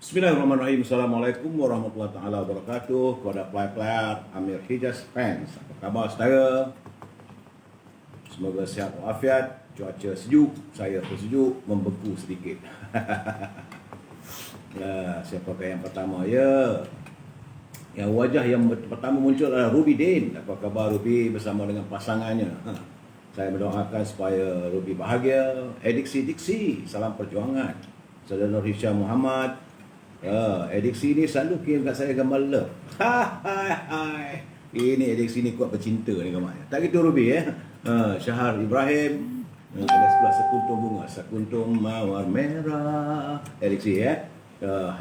Bismillahirrahmanirrahim. Assalamualaikum warahmatullahi taala wabarakatuh. Kepada player-player Amir Hijaz fans, apa khabar saudara? Semoga sihat walafiat. Cuaca sejuk, saya pun sejuk, membeku sedikit. Siapakah yang pertama ya? Yang wajah yang pertama muncul adalah Ruby Din. Apa khabar Ruby bersama dengan pasangannya? Saya mendoakan supaya Ruby bahagia. Diksi, salam perjuangan. Saudara Nur Hisham Muhammad. Ediksi ni selalu kirim kat saya gambar love. Ini ediksi ni kuat bercinta ni gambarnya. Tak gitu Ruby ya. Syahar Ibrahim. Ada sebelah sekuntum mawar merah. Ediksi ya.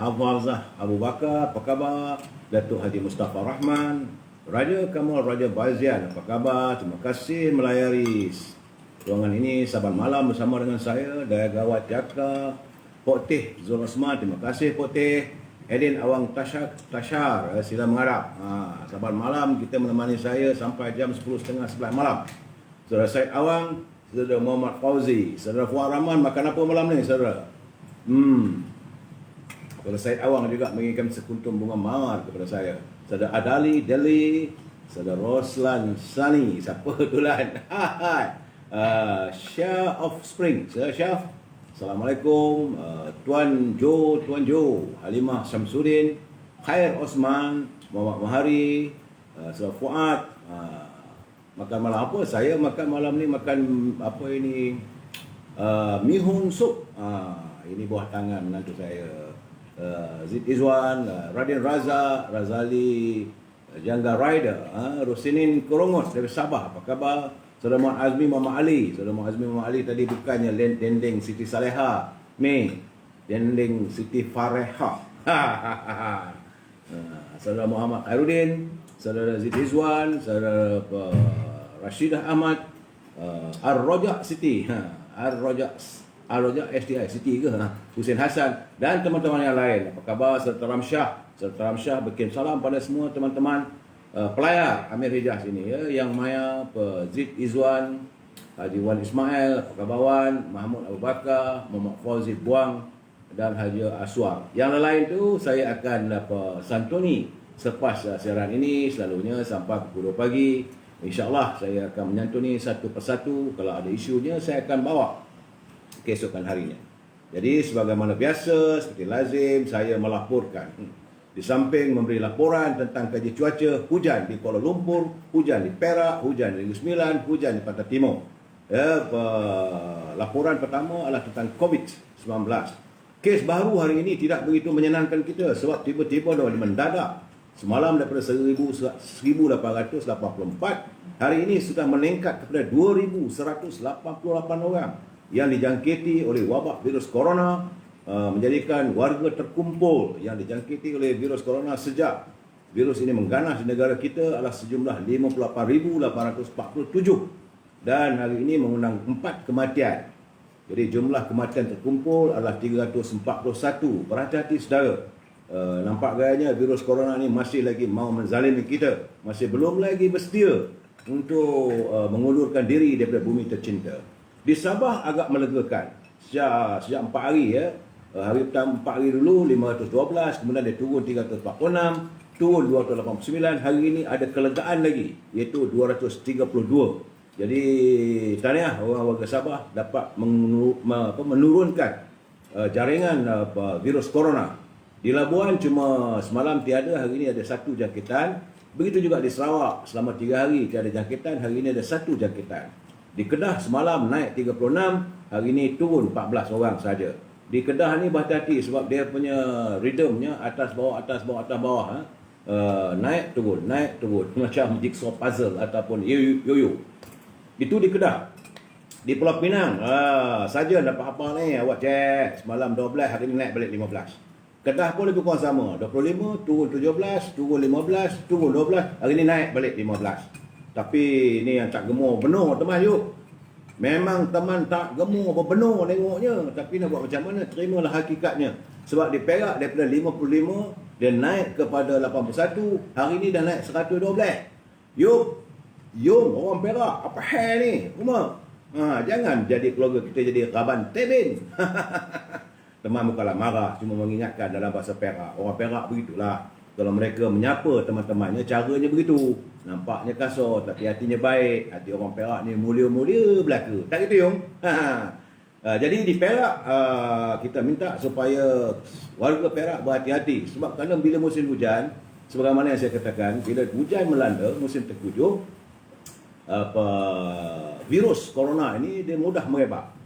Hafazah Abu Bakar, apa khabar? Datuk Haji Mustafa Rahman. Raja Kamal Raja Bazian, apa khabar? Terima kasih melayari ruangan ini saban malam bersama dengan saya, Daya Gawat Jaka. Pok Teh Zul Osman, terima kasih Pok Teh. Edin Awang Tashar, sila mengharap. Saban malam kita menemani saya sampai jam 10.30 11 malam. Saudara Syed Awang, Saudara Muhammad Fauzi, Saudara Fuad Rahman, makan apa malam ni saudara? Saudara Syed Awang juga mengirimkan sekuntum bunga mawar kepada saya. Saudara Adali Deli, Saudara Roslan Sani, siapa tulan? Shah of Spring, Saudara Shah. Assalamualaikum, Tuan Jo, Halimah Syamsuddin, Khair Osman, Muhammad Mahari, Saudara Fuad. Makan malam apa? Saya makan malam ni makan apa ini? Mihun sup. Ini buah tangan menantu saya. Zid Izwan, Radin Raza, Razali, Jangga Rider, Rosinin Korongot dari Sabah. Apa khabar? Saudara Muhammad Azmi Muhammad Ali. Saudara Muhammad Azmi Muhammad Ali tadi bukannya Dendeng Siti Saleha. Dendeng Siti Fareha. Saudara Muhammad Khairuddin, Saudara Zid Izwan, Saudara Rashidah Ahmad, Ar-Rojak Siti. Ar-Rojak SDI Siti ke? Hussein Hassan dan teman-teman yang lain. Apa khabar? Saudara Ramsyah. Saudara Ramsyah berkirim salam pada semua teman-teman pelayar Amir Hijaz ini ya, yang Maya, Zid Izwan, Haji Wan Ismail, apa khabar Mahmud Abu Bakar, Muhammad Fauzi Buang dan Haji Aswar. Yang lain tu saya akan santuni selepas siaran ini selalunya sampai pukul 2 pagi. InsyaAllah saya akan menyantuni satu persatu. Kalau ada isunya saya akan bawa keesokan harinya. Jadi sebagaimana biasa seperti lazim saya melaporkan. Di samping memberi laporan tentang kaji cuaca, hujan di Kuala Lumpur, hujan di Perak, hujan di Negeri Sembilan, hujan di Pantai Timur. Laporan pertama adalah tentang COVID-19. Kes baru hari ini tidak begitu menyenangkan kita sebab tiba-tiba dah mendadak. Semalam daripada 1,884, hari ini sudah meningkat kepada 2,188 orang yang dijangkiti oleh wabak virus corona, menjadikan warga terkumpul yang dijangkiti oleh virus corona sejak virus ini mengganas di negara kita adalah sejumlah 58,847 dan hari ini mengundang 4 kematian. Jadi jumlah kematian terkumpul adalah 341. Berhati-hati saudara. Nampak gayanya virus corona ini masih lagi mau menzalimi kita, masih belum lagi bersedia untuk mengulurkan diri daripada bumi tercinta. Di Sabah agak melegakan sejak 4 hari ya. Hari pertama 4 hari dulu 512, kemudian dia turun 346, turun 289. Hari ini ada kelegaan lagi iaitu 232. Jadi tahniah orang warga Sabah dapat menurunkan jaringan virus corona. Di Labuan cuma semalam tiada, hari ini ada 1 jangkitan. Begitu juga di Sarawak, selama 3 hari tiada jangkitan, hari ini ada 1 jangkitan. Di Kedah semalam naik 36, hari ini turun 14 orang saja. Di Kedah ni berhati-hati sebab dia punya rhythmnya atas bawah atas bawah atas bawah. Naik turun macam jigsaw puzzle ataupun yo-yo. Itu di Kedah. Di Pulau Pinang saja dapat apa ni awak cek semalam 12, hari ini naik balik 15. Kedah pun lebih kurang sama, 25 turun 17, turun 15, turun 12, hari ini naik balik 15. Tapi ni yang tak gemuk benar teman yuk. Memang teman tak gemuk berbenar tengoknya. Tapi nak buat macam mana? Terimalah hakikatnya. Sebab di Perak daripada 55, dia naik kepada 81. Hari ni dah naik 112. Yum, orang Perak. Apa hal ni? Jangan jadi keluarga kita jadi Raban Tebin. teman bukanlah marah, cuma mengingatkan dalam bahasa Perak. Orang Perak begitulah. Kalau mereka menyapa teman-temannya, caranya begitu. Nampaknya kasar, tapi hatinya baik. Hati orang Perak ni mulia-mulia belaka. Tak gitu, Yung? Jadi di Perak, kita minta supaya warga Perak berhati-hati. Sebab kerana bila musim hujan, sebagaimana yang saya katakan, bila hujan melanda, musim tengkujuh, virus corona ini dia mudah merebak.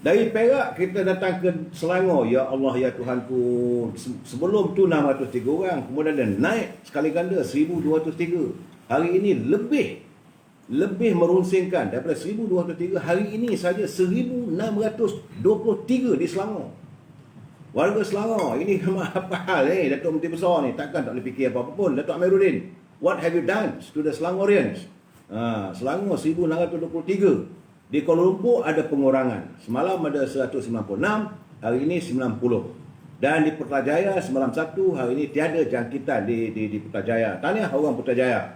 Dari Perak kita datang ke Selangor, ya Allah ya Tuhanku, sebelum tu 603 orang, kemudian dia naik sekali ganda 1203. Hari ini lebih merunsingkan daripada 1203. Hari ini saja 1623 di Selangor. Warga Selangor ini apa hal Datuk Menteri Besar ni, takkan tak boleh fikir apa-apa pun. Datuk Amiruddin, what have you done to the Selangorians? Selangor 1623. Di Kuala Lumpur ada pengurangan. Semalam ada 196, hari ini 90. Dan di Putrajaya semalam 1, hari ini tiada jangkitan di Putrajaya. Tahniah orang Putrajaya.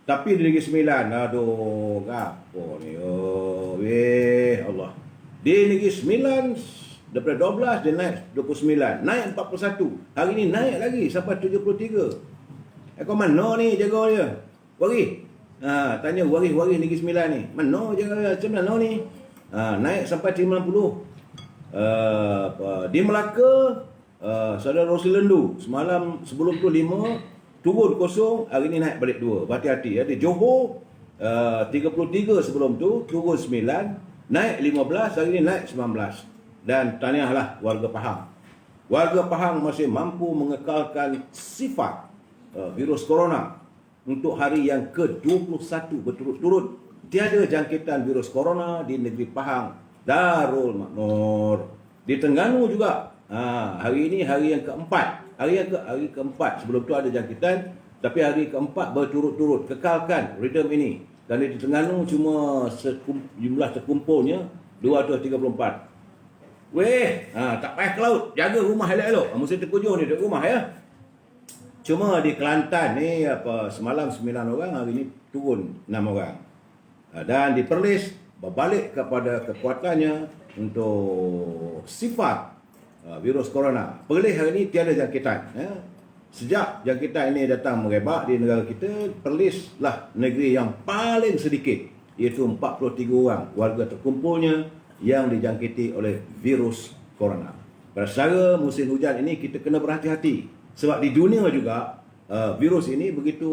Tapi di Negeri Sembilan, aduh, apa ni? Oh, Allah. Di Negeri Sembilan, daripada 12 dia naik 29, naik 41. Hari ini naik lagi sampai 73. Kau mana ni jaga dia? Wari. Tanya wari Negeri Sembilan ni. Mana jaga macam mana ni? Naik sampai 90. Di Melaka, Saudara Rosilendu, semalam sebelum tu 5, turun 0, hari ini naik balik 2. Berhati-hati ya. Di Johor 33 sebelum tu, turun 9, naik 15, hari ini naik 19. Dan tahniahlah warga Pahang. Warga Pahang masih mampu mengekalkan sifat virus corona untuk hari yang ke-21 berturut-turut. Tiada jangkitan virus corona di negeri Pahang, Darul Makmur. Di Terengganu juga, hari ini hari yang keempat. Hari keempat, sebelum tu ada jangkitan, tapi hari keempat berturut-turut kekalkan rhythm ini. Dan di Terengganu cuma jumlah terkumpulnya 234. Tak payah ke laut, jaga rumah elok-elok. Musim tengkujuh ni duduk rumah ya. Cuma di Kelantan ni semalam 9 orang, hari ini turun 6 orang. Dan di Perlis berbalik kepada kekuatannya untuk sifat virus corona. Perlis hari ini tiada jangkitan ya. Sejak jangkitan ini datang merebak di negara kita, Perlis lah negeri yang paling sedikit, iaitu 43 orang warga terkumpulnya yang dijangkiti oleh virus corona. Pada secara musim hujan ini kita kena berhati-hati. Sebab di dunia juga virus ini begitu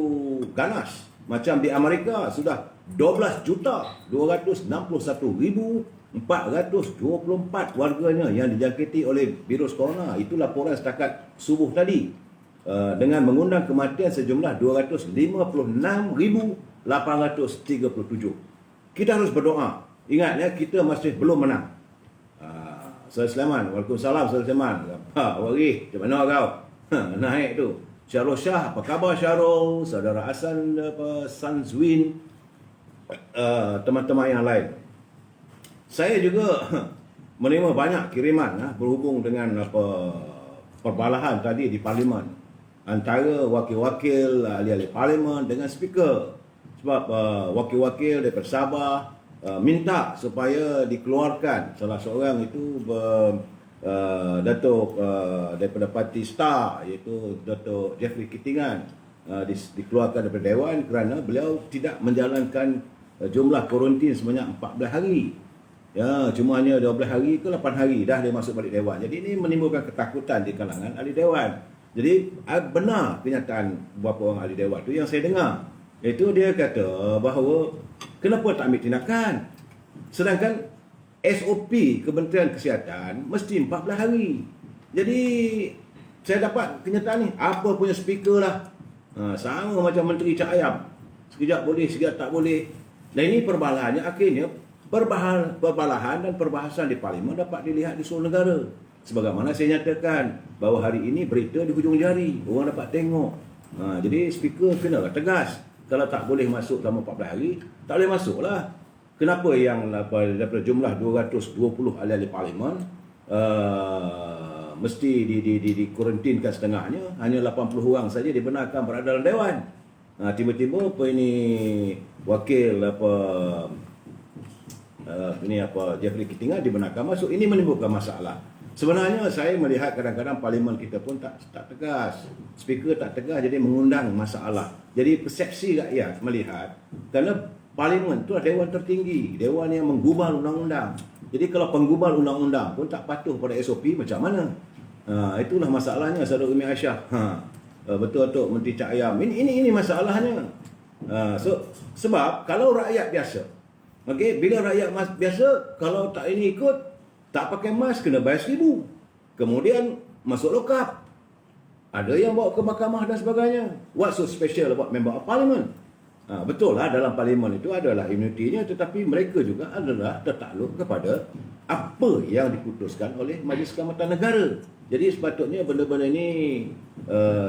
ganas. Macam di Amerika sudah 12,261,424 warganya yang dijangkiti oleh virus corona. Itu laporan setakat subuh tadi. Dengan mengundang kematian sejumlah 256,837. Kita harus berdoa. Ingat ya, kita masih belum menang. Saudara Sulaiman, Waalaikumsalam Saudara Sulaiman. Wari, macam mana kau? Naik tu. Syarul Shah, apa khabar Syarul? Saudara Hasan, Sanzwin, teman-teman yang lain. Saya juga menerima banyak kiriman berhubung dengan perbalahan tadi di Parlimen antara wakil-wakil ahli-ahli Parlimen dengan speaker. Sebab wakil-wakil daripada Sabah minta supaya dikeluarkan salah seorang itu Datuk daripada Parti Star, iaitu Datuk Jeffrey Kittingan, dikeluarkan daripada Dewan kerana beliau tidak menjalankan jumlah kuarantin sebanyak 14 hari. Ya, cuma hanya 12 hari ke 8 hari dah dia masuk balik Dewan. Jadi ini menimbulkan ketakutan di kalangan ahli Dewan. Jadi benar kenyataan beberapa orang ahli Dewan tu yang saya dengar. Itu dia kata bahawa kenapa tak ambil tindakan? Sedangkan SOP Kementerian Kesihatan mesti 14 hari. Jadi saya dapat kenyataan ni, apa punya speaker lah. Sama macam Menteri Cak Ayam. Sekejap boleh, sekejap tak boleh. Dan ini perbalahannya akhirnya perbalahan dan perbahasan di Parlimen dapat dilihat di seluruh negara. Sebagaimana saya nyatakan bahawa hari ini berita di hujung jari, orang dapat tengok. Jadi speaker kena tegas. Kalau tak boleh masuk selama 14 hari, tak boleh masuk lah. Kenapa yang daripada jumlah 220 ahli-ahli Parlimen mesti dikuarantinkan setengahnya, hanya 80 orang saja dibenarkan berada dalam Dewan. Tiba-tiba wakil Jeffrey Kittingan dibenarkan masuk. Ini menimbulkan masalah. Sebenarnya saya melihat kadang-kadang parlimen kita pun tak tegas. Speaker tak tegas, jadi mengundang masalah. Jadi persepsi rakyat melihat, kerana parlimen itu adalah dewan tertinggi, dewan yang menggubal undang-undang. Jadi kalau penggubal undang-undang pun tak patuh pada SOP, macam mana? Itulah masalahnya, Saudara Umi Aisyah. Betul-betul Menteri Cak Ayam. Ini masalahnya. Sebab kalau rakyat biasa, bila rakyat biasa, kalau tak ini ikut, tak pakai mask kena bayar 1,000. Kemudian masuk lokap. Ada yang bawa ke mahkamah dan sebagainya. What's so special about member of parliament? Betul lah, dalam parlimen itu adalah imunitinya, tetapi mereka juga adalah tertakluk kepada apa yang diputuskan oleh Majlis Kehormatan Negara. Jadi sepatutnya benda-benda ini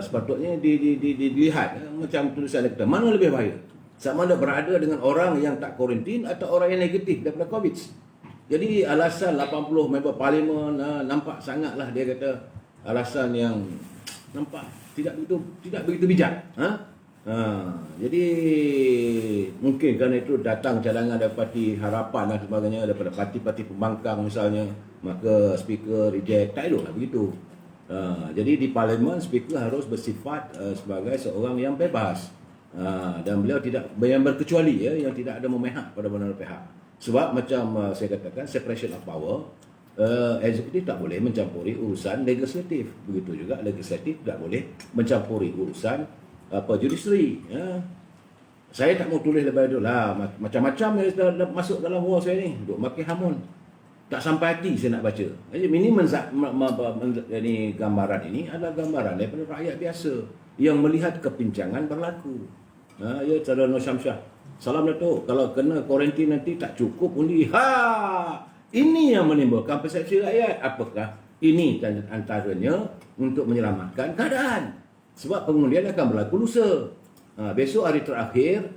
sepatutnya dilihat macam tulisan kita. Mana lebih bahaya? Sama ada berada dengan orang yang tak kuarantin atau orang yang negatif daripada COVID. Jadi alasan 80 member parlimen nampak sangatlah, dia kata alasan yang nampak tidak begitu bijak. Jadi mungkin kerana itu datang cadangan daripada parti Harapan dan sebagainya, daripada parti-parti pembangkang misalnya, maka speaker reject. Tak eloklah begitu. Jadi di parlimen speaker harus bersifat sebagai seorang yang bebas, dan beliau tidak yang berkecuali, yang tidak ada memihak pada mana pihak. Sebab macam saya katakan, separation of power, eksekutif tak boleh mencampuri urusan legislatif. Begitu juga legislatif tak boleh mencampuri urusan judiciary. Saya tak mau tulis lebih dulu lah, macam-macam yang dah masuk dalam wall saya ni, duk makin hamun. Tak sampai hati saya nak baca. Jadi ini gambaran ini adalah gambaran daripada rakyat biasa yang melihat kepincangan berlaku. Ya, Saudara Nur Syamsyah, salam Datuk, kalau kena kuarantin nanti tak cukup undi. Ini yang menimbulkan persepsi rakyat. Apakah ini antaranya untuk menyelamatkan keadaan? Sebab pengundian akan berlaku lusa. Besok hari terakhir,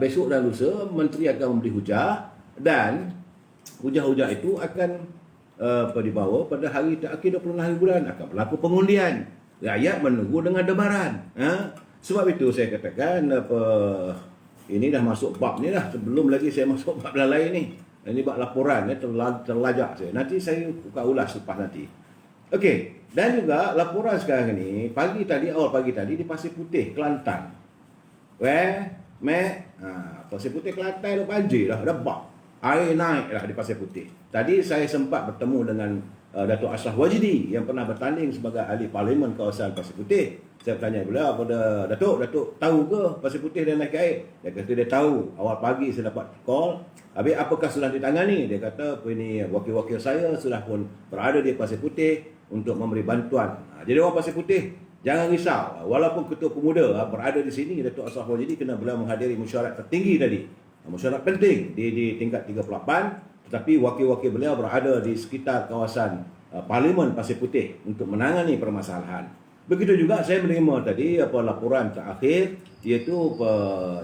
besok dan lusa, Menteri akan memberi hujah, dan hujah-hujah itu akan dibawa pada hari terakhir 26 hari bulan. Akan berlaku pengundian. Rakyat menunggu dengan debaran. Sebab itu saya katakan, ini dah masuk bab ni dah. Sebelum lagi saya masuk bab lain ni. Ini bab laporan, terlajak saya. Nanti saya buka ulas lepas nanti. Okey, dan juga laporan sekarang ni, awal pagi tadi di Pasir Putih, Kelantan. Pasir Putih, Kelantan dah banjir dah, bab. Air naik dah di Pasir Putih. Tadi saya sempat bertemu dengan Datuk Ashraf Wajidi yang pernah bertanding sebagai ahli parlimen kawasan Pasir Putih. Saya bertanya beliau pada Datuk tahu ke Pasir Putih dah naik air? Dia kata dia tahu. Awal pagi saya dapat call. Habis apakah sudah ditangani? Dia kata ini wakil-wakil saya sudah pun berada di Pasir Putih untuk memberi bantuan. Jadi orang Pasir Putih, jangan risau. Walaupun Ketua Pemuda berada di sini, Datuk Ashraf Wajidi, kena beliau menghadiri mesyuarat tertinggi tadi. Mesyuarat penting di tingkat 38, tetapi wakil-wakil beliau berada di sekitar kawasan Parlimen Pasir Putih untuk menangani permasalahan. Begitu juga saya menerima tadi laporan terakhir, iaitu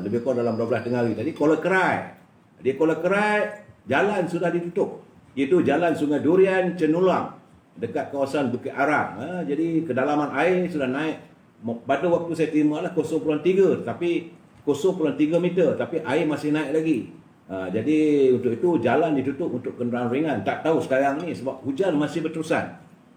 lebih kurang dalam 12 tengah hari tadi, Kuala Kerai. Di Kuala Kerai jalan sudah ditutup, iaitu jalan Sungai Durian Cenulang dekat kawasan Bukit Arang. Jadi kedalaman air sudah naik. Pada waktu saya terima lah 0.3, tapi 0.3 meter, tapi air masih naik lagi. Jadi untuk itu jalan ditutup untuk kenderaan ringan. Tak tahu sekarang ni sebab hujan masih berterusan.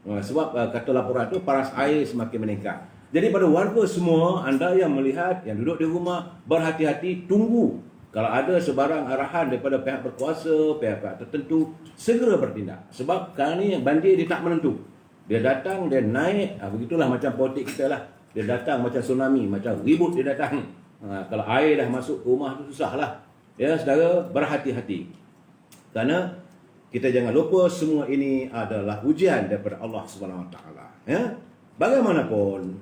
Sebab kata laporan itu paras air semakin meningkat. Jadi pada warga semua, anda yang melihat, yang duduk di rumah, berhati-hati, tunggu. Kalau ada sebarang arahan daripada pihak berkuasa, pihak-pihak tertentu, segera bertindak. Sebab sekarang ni banjir dia tak menentu. Dia datang, dia naik, begitulah macam politik kita lah. Dia datang macam tsunami, macam ribut dia datang. Kalau air dah masuk ke rumah tu susah lah. Ya, saudara, berhati-hati. Kerana kita jangan lupa semua ini adalah ujian daripada Allah SWT. Ya? Bagaimanapun,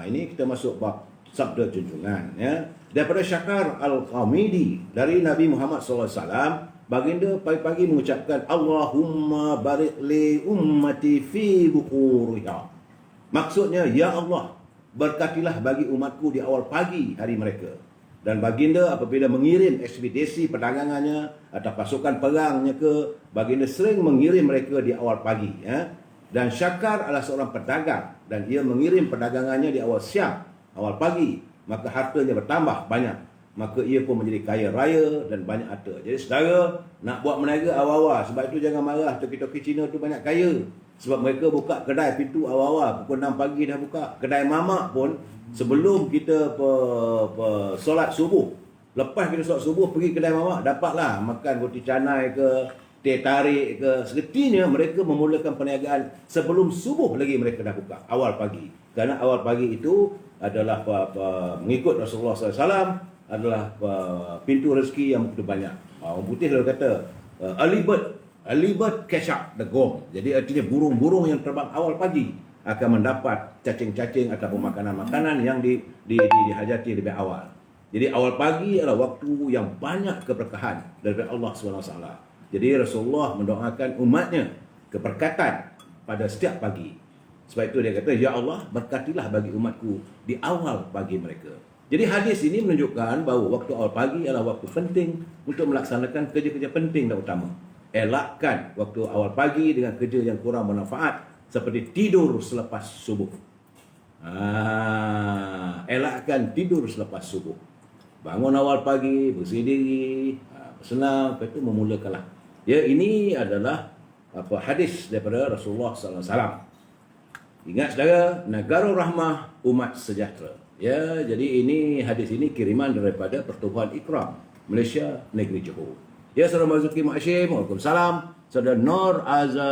ini kita masuk bab sabda junjungan. Ya? Daripada Syakar Al-Qamidi dari Nabi Muhammad SAW, baginda pagi-pagi mengucapkan Allahumma barik li ummati fi bukuriha. Maksudnya, ya Allah, berkatilah bagi umatku di awal pagi hari mereka. Dan baginda apabila mengirim ekspedisi perdagangannya atau pasukan perangnya baginda sering mengirim mereka di awal pagi. Ya? Dan Syakar adalah seorang pedagang dan ia mengirim perdagangannya di awal siang, awal pagi. Maka hartanya bertambah banyak. Maka ia pun menjadi kaya raya dan banyak harta. Jadi saudara, nak buat meniaga awal-awal. Sebab itu jangan marah, toki-toki Cina tu banyak kaya. Sebab mereka buka kedai pintu awal-awal pukul 6 pagi dah buka. Kedai mamak pun sebelum kita solat subuh, lepas kita solat subuh pergi kedai mamak, dapatlah makan roti canai ke, teh tarik ke. Semestinya mereka memulakan perniagaan sebelum subuh lagi mereka dah buka, awal pagi. Kerana awal pagi itu adalah mengikut Rasulullah SAW, adalah pintu rezeki yang begitu banyak. Orang putih lalu kata, early bird catch up the gong. Jadi artinya burung-burung yang terbang awal pagi akan mendapat cacing-cacing ataupun makanan-makanan yang dihajati lebih awal. Jadi awal pagi adalah waktu yang banyak keberkahan dari Allah SWT. Jadi Rasulullah mendoakan umatnya keberkatan pada setiap pagi. Sebab itu dia kata, Ya Allah, berkatilah bagi umatku di awal pagi mereka. Jadi hadis ini menunjukkan bahawa waktu awal pagi adalah waktu penting untuk melaksanakan kerja-kerja penting dan utama. Elakkan waktu awal pagi dengan kerja yang kurang bermanfaat seperti tidur selepas subuh. Elakkan tidur selepas subuh. Bangun awal pagi, bersih diri, bersenam, lepas itu memulakanlah. Ya, ini adalah hadis daripada Rasulullah SAW. Ingat saudara, negara rahmah, umat sejahtera. Ya, jadi ini hadis ini kiriman daripada Pertubuhan Ikram Malaysia Negeri Johor. Ya, saudara Marzuki Ma'asyim, Waalaikumsalam. Saudara Nur Azza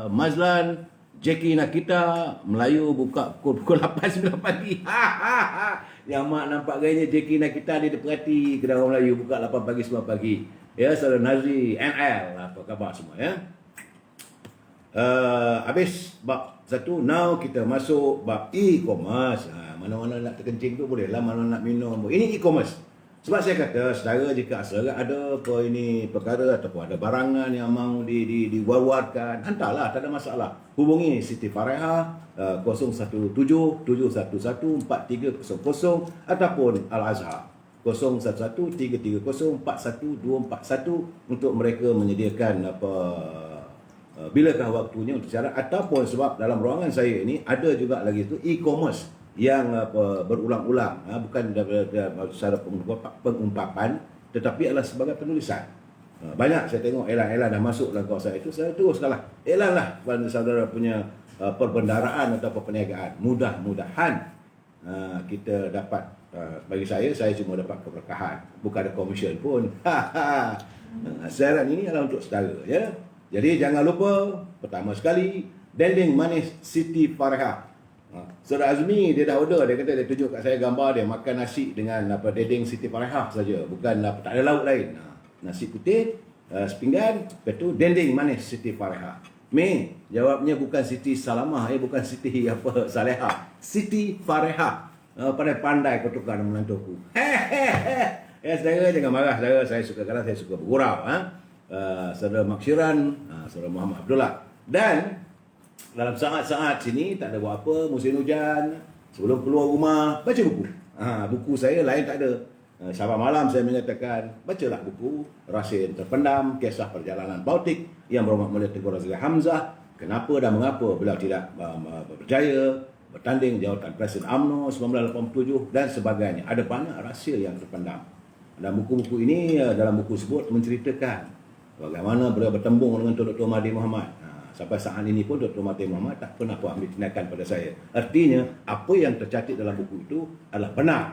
Mazlan, Jackie Nakita, Melayu buka pukul 8-9 pagi. Yang mak nampak gayanya Jackie Nakita dia perhati kedai orang Melayu buka 8 pagi 9 pagi. Ya, saudara Nazri NL, apa khabar semua ya? Habis bab 1, now kita masuk bab e-commerce. Mana-mana nak terkencing tu boleh lah, mana nak minum. Ini e-commerce. Sebab saya kata, saudara jika saudara ada perkara ataupun ada barangan yang mahu diwar-warkan, hantarlah, tak ada masalah. Hubungi Siti Fareha 017-711-4300 ataupun Al-Azhar 011-330-41241 untuk mereka menyediakan bilakah waktunya untuk siaran, ataupun sebab dalam ruangan saya ini ada juga lagi tu e-commerce yang berulang-ulang, bukan secara pengumpapan tetapi adalah sebagai penulisan. Banyak saya tengok elan-elan dah masuk dalam kawasan itu, saya teruskanlah elanlah kepada saudara punya perbendaraan atau perniagaan. Mudah-mudahan kita dapat, bagi saya cuma dapat keberkahan, bukan ada komisen pun. Siaran ini adalah untuk saudara ya. Jadi jangan lupa, pertama sekali, dendeng manis Siti Fareha. Saudara Azmi dia dah order, dia kata dia tunjuk kat saya gambar dia makan nasi dengan dendeng Siti Fareha saja, bukan tak ada lauk lain. Nasi putih sepinggan, lepas tu dendeng manis Siti Fareha. Jawabnya bukan Siti Salamah, bukan Siti Salehah, Siti Fareha. Pandai kau tukar menantuku. Ya saudara, jangan marah saudara, saya suka, kadang saya suka bergurau. Saudara Makshiran, saudara Muhammad Abdullah. Dan dalam saat-saat sini tak ada buat apa, musim hujan, sebelum keluar rumah baca buku. Buku saya lain tak ada. Sahabat malam saya mengatakan, bacalah buku Rahsia Terpendam, Kisah Perjalanan Baltik yang bermula Tengku Razali Hamzah, kenapa dan mengapa beliau tidak berjaya bertanding jawatan Presiden UMNO 1987 dan sebagainya. Ada banyak rahsia yang terpendam. Dan buku-buku ini, dalam buku tersebut menceritakan bagaimana beliau bertembung dengan Dr. Mahathir Mohamad. Sampai saat ini pun Dr. Mahathir Mohamad tak pernah ambil tindakan pada saya. Artinya, apa yang tercatat dalam buku itu adalah benar.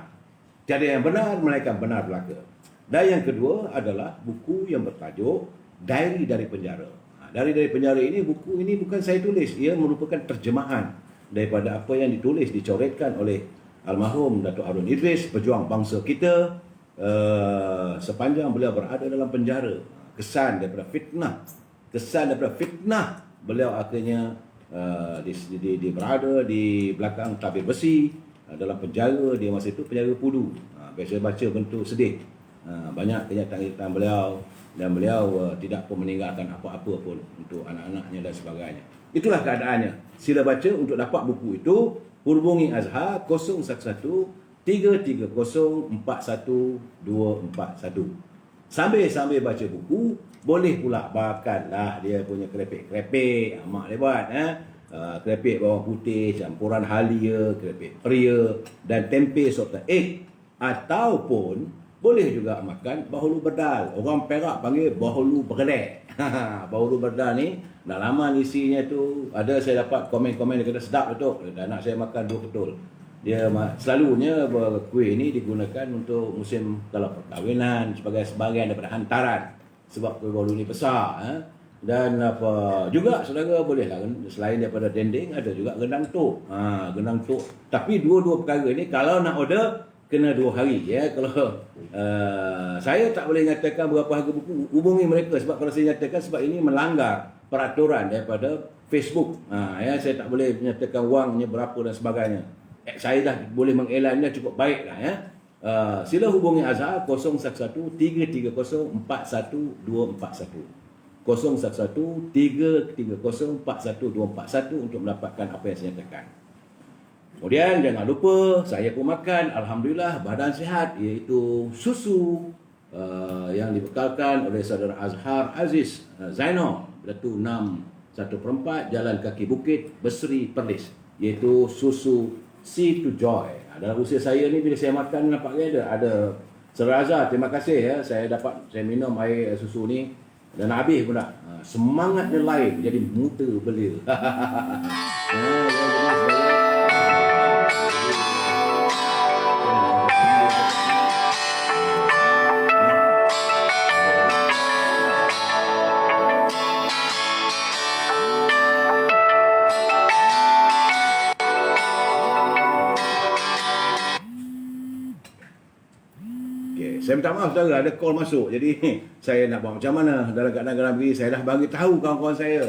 Tiada yang benar, melainkan benar belaka. Dan yang kedua adalah buku yang bertajuk Diary dari Penjara. Diary dari Penjara ini, buku ini bukan saya tulis. Ia merupakan terjemahan daripada apa yang ditulis, dicoretkan oleh almarhum Datuk Harun Idris, pejuang bangsa kita, sepanjang beliau berada dalam penjara. Kesan daripada fitnah beliau akhirnya berada di belakang tabir besi dalam penjara. Dia masa itu penjara Pudu. Biasa baca bentuk sedih. Banyak kenyataan beliau, dan beliau tidak pun meninggalkan apa-apa pun untuk anak-anaknya dan sebagainya. Itulah keadaannya. Sila baca. Untuk dapat buku itu hubungi Azhar 011-330-41241. Sambil baca buku, boleh pula bakanlah dia punya krepek-krepek mak dia buat, krepek bawang putih, campuran halia, krepek peria dan tempe serta egg, ataupun boleh juga makan bahulu bedal. Orang Perak panggil bahulu bergelek. Bauru Berda ni dalaman isinya tu ada, saya dapat komen-komen dia kata sedap betul. Anak saya makan 2 ketul. Dia selalunya kuih ni digunakan untuk musim kalau perkahwinan sebagai sebahagian daripada hantaran sebab kuih bauru ni besar. Dan apa juga saudara bolehlah selain daripada dendeng ada juga gendang tok. Gendang tok. Tapi dua-dua perkara ni kalau nak order kena 2 hari ya. Kalau saya tak boleh nyatakan berapa harga buku, hubungi mereka sebab kalau saya nyatakan sebab ini melanggar peraturan daripada Facebook. Ya, saya tak boleh menyatakan wangnya berapa dan sebagainya. Saya dah boleh mengelannya cukup baiklah ya. Sila hubungi Azhar 011-330-41241. 011-330-41241 untuk mendapatkan apa yang saya nyatakan. Kemudian jangan lupa saya pun makan, alhamdulillah badan sihat, iaitu susu yang dibekalkan oleh saudara Azhar Aziz Zainal, Datu 614 Jalan Kaki Bukit, Besri, Perlis, iaitu susu Sea to Joy. Dalam usia saya ni bila saya makan nampaknya ada seraza. Terima kasih ya, saya minum air susu ni dan habis pula. Semangatnya lain, jadi muda belia. Saya minta maaf saudara, ada call masuk. Jadi saya nak buat macam mana dalam keadaan begini. Saya dah bagi tahu kawan-kawan saya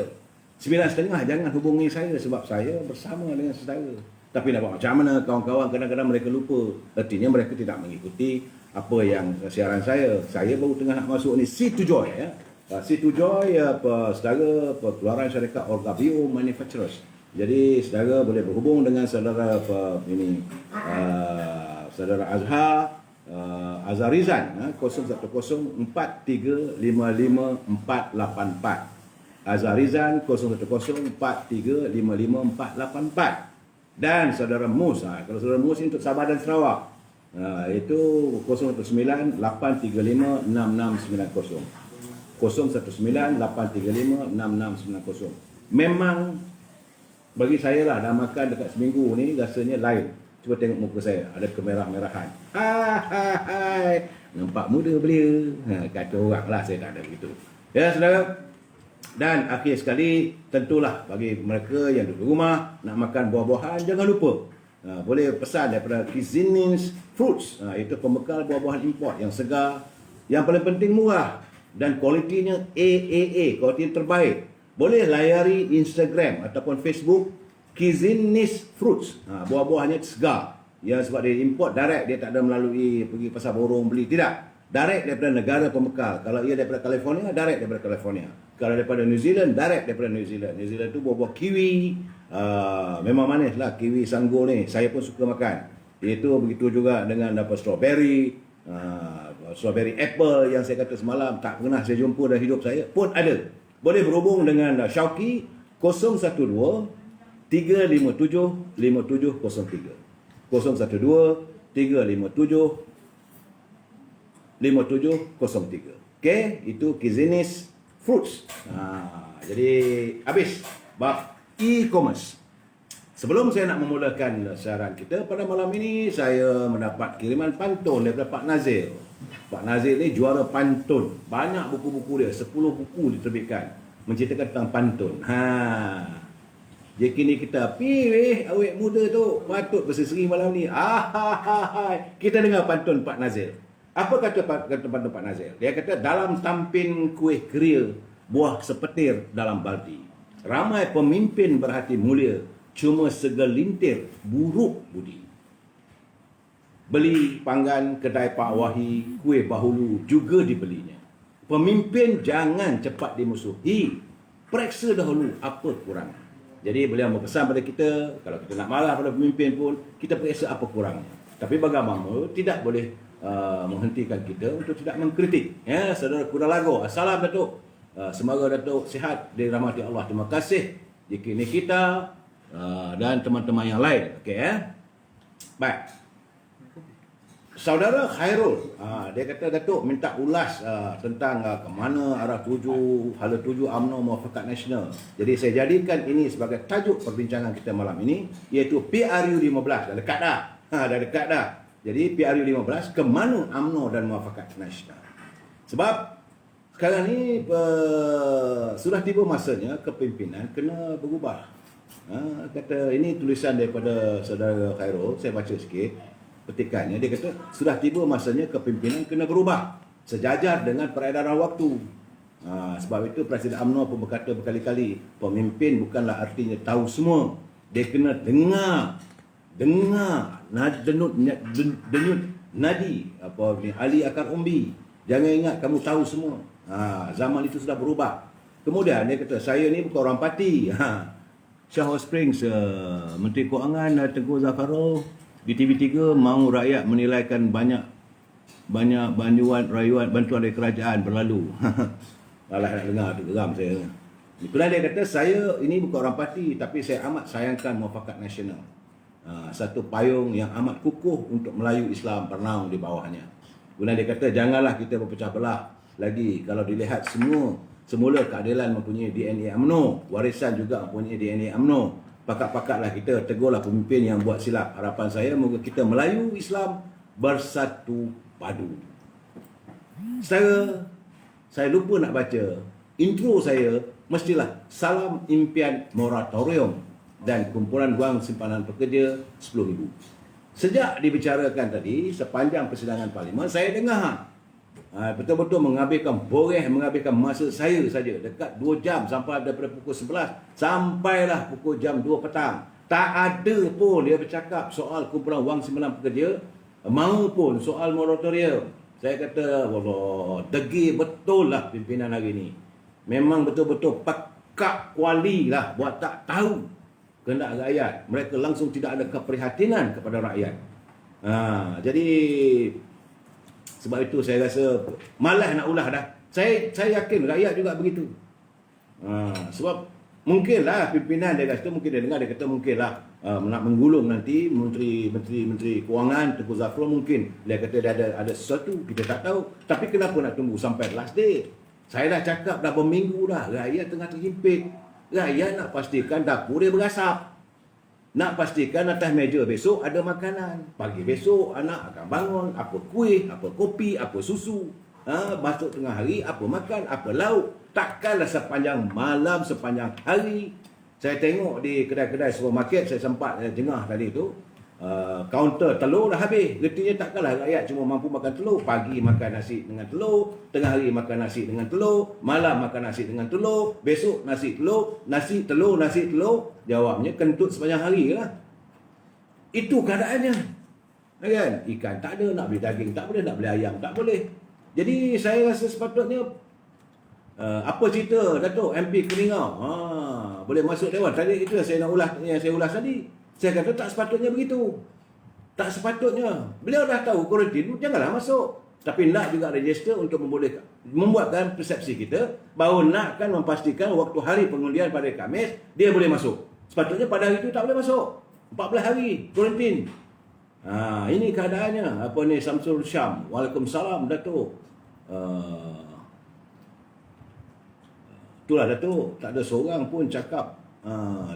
9.30 jangan hubungi saya sebab saya bersama dengan saudara. Tapi nak buat macam mana kawan-kawan, kadang-kadang mereka lupa. Artinya mereka tidak mengikuti apa yang siaran saya. Saya baru tengah nak masuk ni Sea to Joy ya. Sea to Joy saudara keluaran syarikat Orga Bio Manufacturers. Jadi saudara boleh berhubung dengan saudara saudara Azhar Azarizan 010-4355-484. Azarizan 010-4355-484. Dan saudara Mus, kalau saudara Mus ini untuk Sabah dan Sarawak, itu 019-835-6690. 019-835-6690. Memang bagi saya lah, dah makan dekat seminggu ni rasanya lain. Cuba tengok muka saya, ada kemerah-merahan. Hai, nampak muda belia. Kata orang lah, saya tak ada begitu. Ya saudara. Dan akhir sekali, tentulah bagi mereka yang duduk rumah nak makan buah-buahan, jangan lupa boleh pesan daripada Kizinis Fruits. Itu pembekal buah-buahan import yang segar, yang paling penting murah dan kualitinya AAA, kualiti terbaik. Boleh layari Instagram ataupun Facebook Kizinis Fruits. Buah-buahnya segar. Ya, sebab dia import direct, dia tak ada melalui pergi pasar borong beli, tidak. Direct daripada negara pembekal. Kalau ia daripada California, direct daripada California. Kalau daripada New Zealand, direct daripada New Zealand. New Zealand tu buah-buah kiwi. Memang manis lah kiwi sanggo ni. Saya pun suka makan. Itu begitu juga dengan strawberry, strawberry apple yang saya kata semalam tak pernah saya jumpa dalam hidup saya pun ada. Boleh berhubung dengan Syauqi 012 357 5703. 012-357-5703. Okey, itu Kizinis Fruits. Jadi habis bab e-commerce. Sebelum saya nak memulakan siaran kita pada malam ini, saya mendapat kiriman pantun daripada Pak Nazir. Pak Nazir ni juara pantun. Banyak buku-buku dia, 10 buku diterbitkan menceritakan tentang pantun. Dia kini kita, awek muda tu patut berseri malam ni. Kita dengar pantun Pak Nazir. Apa kata pantun Pak Nazir? Dia kata, dalam tampin kuih keria, buah sepetir dalam baldi. Ramai pemimpin berhati mulia, cuma segelintir buruk budi. Beli panggan kedai Pak Wahi, kuih bahulu juga dibelinya. Pemimpin jangan cepat dimusuhi, periksa dahulu apa kurang. Jadi beliau berpesan pada kita, kalau kita nak marah pada pemimpin pun, kita periksa apa kurangnya. Tapi bagaimana tidak boleh menghentikan kita untuk tidak mengkritik. Ya, saudara Kuda Lago, assalam Datuk. Semoga Datuk sihat dirahmati Allah. Terima kasih ini kita dan teman-teman yang lain. Okey ya. Baik. Saudara Khairul, dia kata Datuk minta ulas tentang ke mana arah tuju, hala tuju UMNO Muafakat Nasional. Jadi saya jadikan ini sebagai tajuk perbincangan kita malam ini, iaitu PRU 15. Dah dekat dah. Dah dekat dah. Jadi PRU 15, ke mana UMNO dan Muafakat Nasional. Sebab sekarang ni sudah tiba masanya kepimpinan kena berubah. Kata ini tulisan daripada saudara Khairul, saya baca sikit. Petikannya, dia kata sudah tiba masanya kepimpinan kena berubah sejajar dengan peredaran waktu. Sebab itu Presiden UMNO pun berkata berkali-kali, pemimpin bukanlah artinya tahu semua. Dia kena dengar denyut nadi Ali akar umbi. Jangan ingat kamu tahu semua. Zaman itu sudah berubah. Kemudian dia kata, saya ni bukan orang parti. Shah Hot Springs, Menteri Kewangan Tengku Zafrul di TV3 mahu rakyat menilaikan banyak bantuan dari kerajaan berlalu. Alah, nak dengar tu geram saya. Itulah dia kata, saya ini bukan orang parti, tapi saya amat sayangkan Muafakat Nasional. Satu payung yang amat kukuh untuk Melayu Islam bernaung di bawahnya. Kemudian dia kata, janganlah kita berpecah belah lagi. Kalau dilihat semula keadilan mempunyai DNA UMNO, warisan juga mempunyai DNA UMNO. Pakat-pakatlah kita, tegurlah pemimpin yang buat silap. Harapan saya moga kita Melayu Islam bersatu padu. Saya lupa nak baca intro saya, mestilah salam impian moratorium dan kumpulan wang simpanan pekerja 10,000. Sejak dibicarakan tadi sepanjang persidangan parlimen, saya dengar betul-betul menghabiskan masa saya saja dekat 2 jam, sampai daripada pukul 11 sampailah pukul jam 2 petang. Tak ada pun dia bercakap soal kumpulan wang simpanan pekerja maupun soal moratorium. Saya kata, wallah, degil betul lah pimpinan hari ini. Memang betul-betul pakak kuali lah buat tak tahu kehendak rakyat. Mereka langsung tidak ada keprihatinan kepada rakyat. Jadi sebab itu saya rasa malas nak ulah dah. Saya yakin rakyat juga begitu. Sebab mungkinlah pimpinan dia kata, mungkin dia dengar, dia kata mungkinlah nak menggulung nanti Menteri Kewangan Tengku Zafrul, mungkin dia kata dia ada sesuatu, kita tak tahu. Tapi kenapa nak tunggu sampai last day? Saya dah cakap dah berminggu dah, rakyat tengah terhimpit. Rakyat nak pastikan dapur dia berasap. Nak pastikan atas meja besok ada makanan. Pagi besok anak akan bangun, apa kuih, apa kopi, apa susu. Masuk tengah hari, apa makan, apa lauk. Takkanlah sepanjang malam, sepanjang hari. Saya tengok di kedai-kedai supermarket, saya sempat jengah tadi tu, kaunter telur dah habis. Gertinya takkanlah rakyat cuma mampu makan telur. Pagi makan nasi dengan telur, tengah hari makan nasi dengan telur, malam makan nasi dengan telur, besok nasi telur, nasi telur, nasi telur. Jawabnya kentut sepanjang hari lah. Itu keadaannya. Kan? Ikan tak ada, nak beli daging tak boleh, nak beli ayam tak boleh. Jadi saya rasa sepatutnya apa cerita Datuk MP Keningau boleh masuk dewan. Tadi itu saya nak yang saya ulas tadi. Saya kata tak sepatutnya begitu. Tak sepatutnya. Beliau dah tahu kuarantin, janganlah masuk. Tapi nak juga register untuk membuatkan persepsi kita bahawa nakkan memastikan waktu hari pengundian pada Khamis dia boleh masuk. Sepatutnya pada hari itu tak boleh masuk. 14 hari kuarantin. Ini keadaannya. Apa ni, Samsul Syam. Waalaikumsalam Datuk. Itulah Datuk, tak ada seorang pun cakap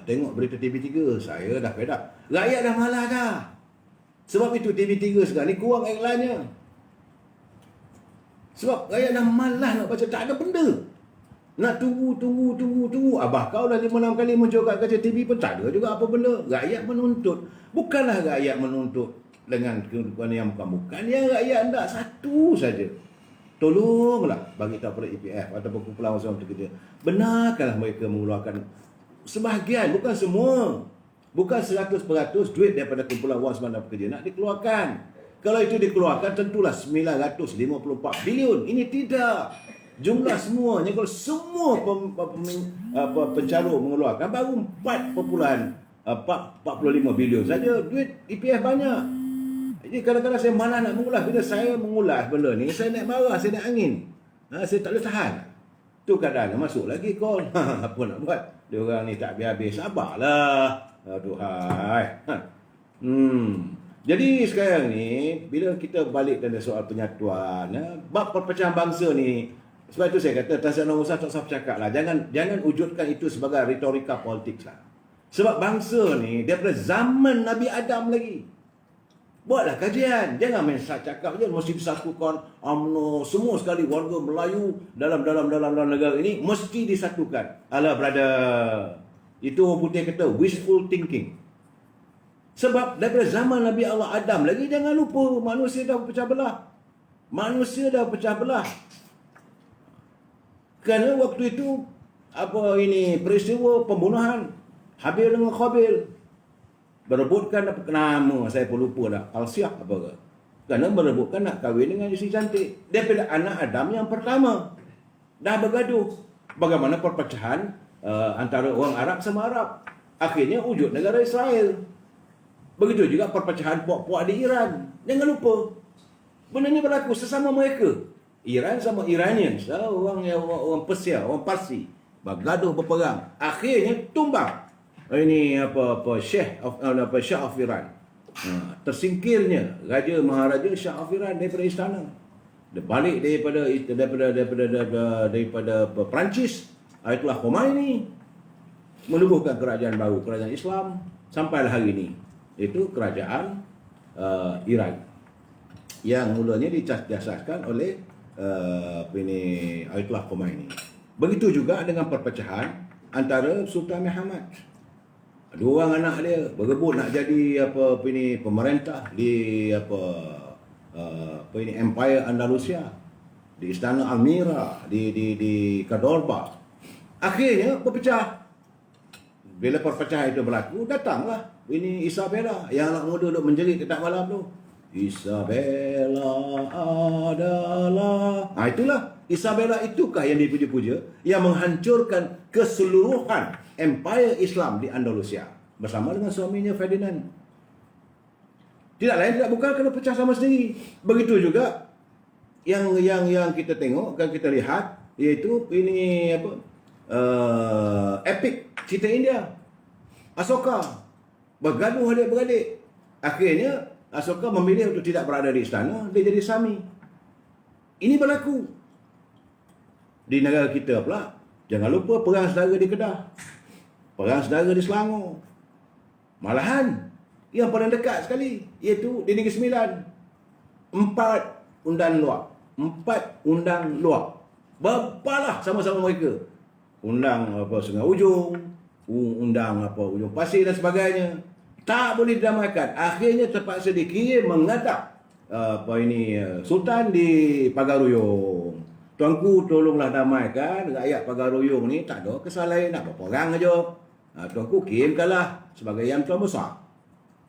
tengok berita TV3. Saya dah fed up. Rakyat dah malas dah. Sebab itu TV3 sekarang ni kurang iklannya. Sebab rakyat dah malas nak baca, tak ada benda. Nak tunggu. Abah kau dah 5-6 kali muncul kat kaca TV pun tak ada juga apa benda. Rakyat menuntut. Bukanlah rakyat menuntut dengan kehidupan yang bukan-bukan. Yang rakyat hendak satu saja. Tolonglah bagi tahu pada EPF ataupun kumpulan usaha pekerja. Benarkanlah mereka mengeluarkan sebahagian, bukan semua. Bukan 100% duit daripada kumpulan wang simpanan pekerja nak dikeluarkan. Kalau itu dikeluarkan, tentulah 954 bilion. Ini tidak. Jumlah semuanya, kalau semua pencarum mengeluarkan, baru 4.45 bilion saja. Duit EPF banyak. Jadi kadang-kadang saya malas nak mengulas. Bila saya mengulas benda ni, saya naik marah, saya naik angin. Saya tak boleh tahan. Tu kadang-kadang masuk lagi call. Apa nak buat? Dia orang ni tak habis-habis. Sabarlah. Aduhai. Jadi sekarang ni, bila kita balik pada soal penyatuan, bab perpecahan bangsa ni, sebab itu saya kata Tan Sri Anwar Musa tak usah bercakap lah. Jangan wujudkan itu sebagai retorika politik lah. Sebab bangsa ni daripada zaman Nabi Adam lagi. Buatlah kajian. Jangan main cakap je mesti disatukan UMNO, semua sekali warga Melayu dalam negara ini mesti disatukan. Alah brother, itu orang putih kata wishful thinking. Sebab daripada zaman Nabi Allah Adam lagi, jangan lupa manusia dah pecah belah. Manusia dah pecah belah. Kerana waktu itu peristiwa pembunuhan Habil dengan Qabil. Berebutkan nama, saya pun lupa dah, Al-Syah apa ke. Kerana berebutkan nak kahwin dengan isteri cantik. Daripada anak Adam yang pertama. Dah bergaduh. Bagaimana perpecahan antara orang Arab sama Arab. Akhirnya wujud negara Israel. Begitu juga perpecahan puak-puak di Iran. Jangan lupa. Benda ni berlaku sesama mereka. Iran sama Iranian. Orang Persia, orang Parsi. Bergaduh berperang. Akhirnya tumbang. Ini Shah of Iran. Tersingkirnya Raja Maharaja Shah of Iran daripada istana. Dia balik daripada Perancis. Ayatollah Khomeini menubuhkan kerajaan baru, kerajaan Islam sampailah hari ini. Itu kerajaan Iran yang mulanya diasaskan oleh Ayatollah Khomeini. Begitu juga dengan perpecahan antara Sultan Muhammad. Dua orang anak dia berebut nak jadi pemerintah di Empire Andalusia, di Istana Almira, di Cordova. Akhirnya berpecah. Bila perpecahan itu berlaku, datanglah Isabella yang anak muda duk menjerit ketak malam tu. Isabella adalah. Itulah Isabella, itukah yang dipuja-puja yang menghancurkan keseluruhan empire Islam di Andalusia bersama dengan suaminya Ferdinand. Tidak lain tidak bukan kena pecah sama sendiri. Begitu juga yang kita tengok, kan kita lihat, iaitu epic cerita India. Asoka bergaduh adik-beradik. Akhirnya Asoka memilih untuk tidak berada di istana, dia jadi Sami. Ini berlaku di negara kita pula. Jangan lupa perang saudara di Kedah, perang saudara di Selangor. Malahan yang paling dekat sekali iaitu di Negeri Sembilan, 4 undang luar. Berbalah sama-sama mereka. Undang Sungai Ujung, undang Ujung Pasir dan sebagainya. Tak boleh didamaikan. Akhirnya terpaksa dikirim menghadap Sultan di Pagaruyung. Tuanku tolonglah damaikan rakyat Pagaruyung ni, tak ada kesalahan, nak berperang aja. Tuanku kirimkanlah sebagai Yang Tuan Besar.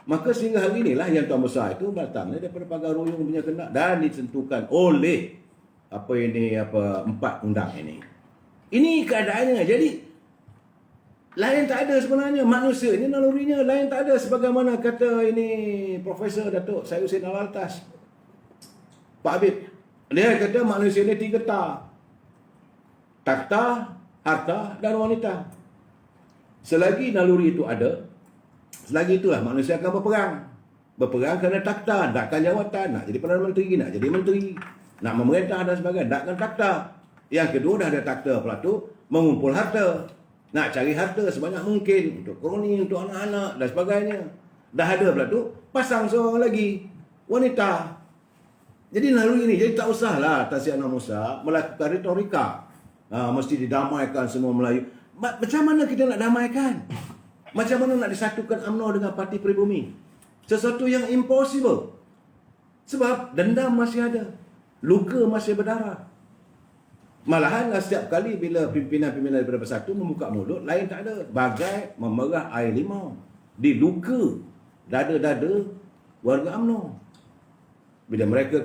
Maka sehingga hari inilah Yang Tuan Besar itu datangnya daripada Pagaruyung punya kendak dan ditentukan oleh 4 undang ini. Ini keadaannya. Jadi lain tak ada sebenarnya. Manusia ini nalurinya lain tak ada, sebagaimana kata Profesor Datuk Syed Hussein Al-Altas, Pak Habib. Dia kata manusia ini 3 ta. Takhta, harta dan wanita. Selagi naluri itu ada, selagi itulah manusia akan berperang. Berperang kerana takhta, nakkan jawatan, nak jadi Perdana Menteri, nak jadi menteri, nak memerintah dan sebagainya, nakkan takhta. Yang kedua, dah ada takhta pula tu, mengumpul harta. Nak cari harta sebanyak mungkin untuk kroni, untuk anak-anak dan sebagainya. Dah ada pula tu, pasang seorang lagi wanita. Jadi naluri ini, jadi tak usahlah Tan Sri Anwar Musa melakukan retorika. Mesti didamaikan semua Melayu. Macam mana kita nak damaikan? Macam mana nak disatukan UMNO dengan Parti Pribumi? Sesuatu yang impossible. Sebab dendam masih ada, luka masih berdarah. Malahan setiap kali bila pimpinan-pimpinan daripada Bersatu membuka mulut, lain tak ada. Bagai memerah air limau di luka dada-dada warga UMNO. Bila mereka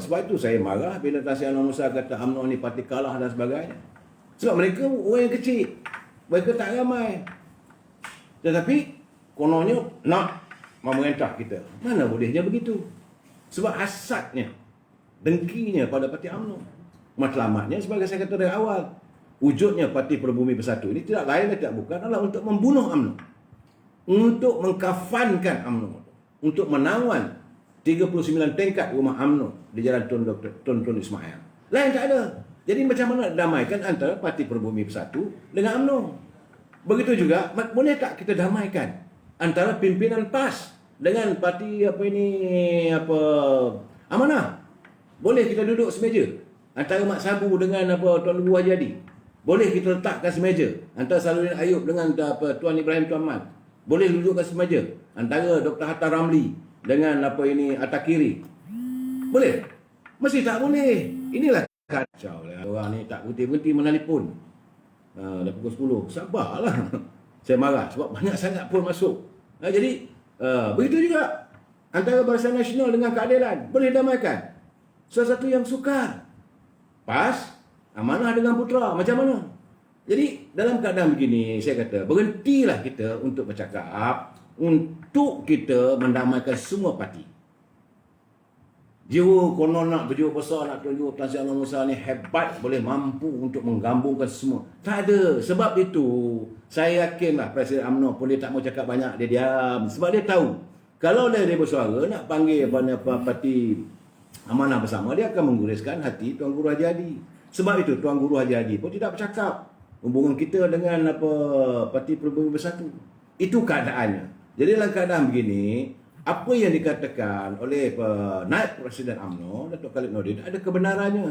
sebab itu saya marah bila Tan Sri Anwar Musa kata UMNO ni parti kalah dan sebagainya. Sebab mereka orang yang kecil, mereka tak ramai. Tetapi kononnya nak memerintah kita. Mana bolehnya begitu? Sebab hasadnya, dengkinya pada parti UMNO. Matlamatnya sebagai saya kata dari awal, wujudnya Parti Pribumi Bersatu ini tidak lain dan tidak bukan adalah untuk membunuh UMNO, untuk mengkafankan UMNO. untuk menawan 39 tingkat rumah UMNO di Jalan Tun Ismail. Lain tak ada. Jadi macam mana damaikan antara Parti Pribumi Bersatu dengan UMNO? Begitu juga, boleh tak kita damaikan antara pimpinan PAS dengan parti Amanah? Boleh kita duduk semeja antara Mat Sabu dengan Tuan Guru Haji Hadi. Boleh kita letakkan semeja antara Salahuddin Ayub dengan Tuan Ibrahim Tuan Mat. Boleh dudukkan semeja antara Dr. Hatta Ramli dengan Atakiri. Boleh? Mesti tak boleh. Inilah kacau lah. Orang ni tak berhenti-berhenti menelpon. Dah pukul 10. Sabarlah. Saya marah sebab banyak sangat pun masuk. Jadi begitu juga antara Barisan Nasional dengan Keadilan. Boleh damaikan. Salah satu yang sukar. PAS, Amanah dengan Putra. Macam mana? Jadi dalam keadaan begini, saya kata berhentilah kita untuk bercakap, untuk kita mendamaikan semua parti. Jiwa konon nak berjiwa besar, nak tunjuk Tan Sri Amno Musa ni hebat, boleh mampu untuk menggabungkan semua. Tak ada. Sebab itu, saya yakinlah Presiden UMNO pun dia tak mau cakap banyak, dia diam. Sebab dia tahu, kalau dia bersuara nak panggil parti Amanah Bersama, dia akan mengguriskan hati Tuan Guru Haji Hadi. Sebab itu Tuan Guru Haji Hadi pun tidak bercakap hubungan kita dengan Parti Pribumi Bersatu. Itu keadaannya. Jadi dalam keadaan begini, apa yang dikatakan oleh Naib Presiden UMNO, Datuk Khalid Nordin, ada kebenarannya.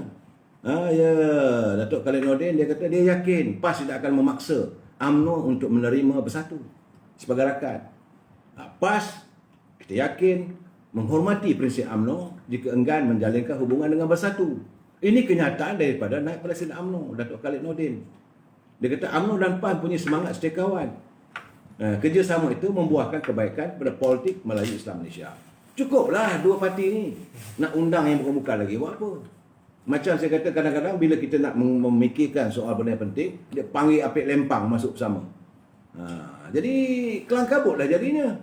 Datuk Khalid Nordin dia kata dia yakin PAS tidak akan memaksa UMNO untuk menerima Bersatu sebagai rakan. PAS kita yakin menghormati prinsip UMNO jika enggan menjalinkan hubungan dengan Bersatu. Ini kenyataan daripada Naib Presiden UMNO, Datuk Khalid Nordin. Dia kata UMNO dan PAS punya semangat setia kawan. Kerjasama itu membuahkan kebaikan pada politik Melayu Islam Malaysia. Cukuplah dua parti ni. Nak undang yang bukan-bukan lagi, buat apa? Macam saya kata kadang-kadang bila kita nak memikirkan soal benda yang penting, dia panggil apik lempang masuk bersama. Jadi kelang kabut lah jadinya.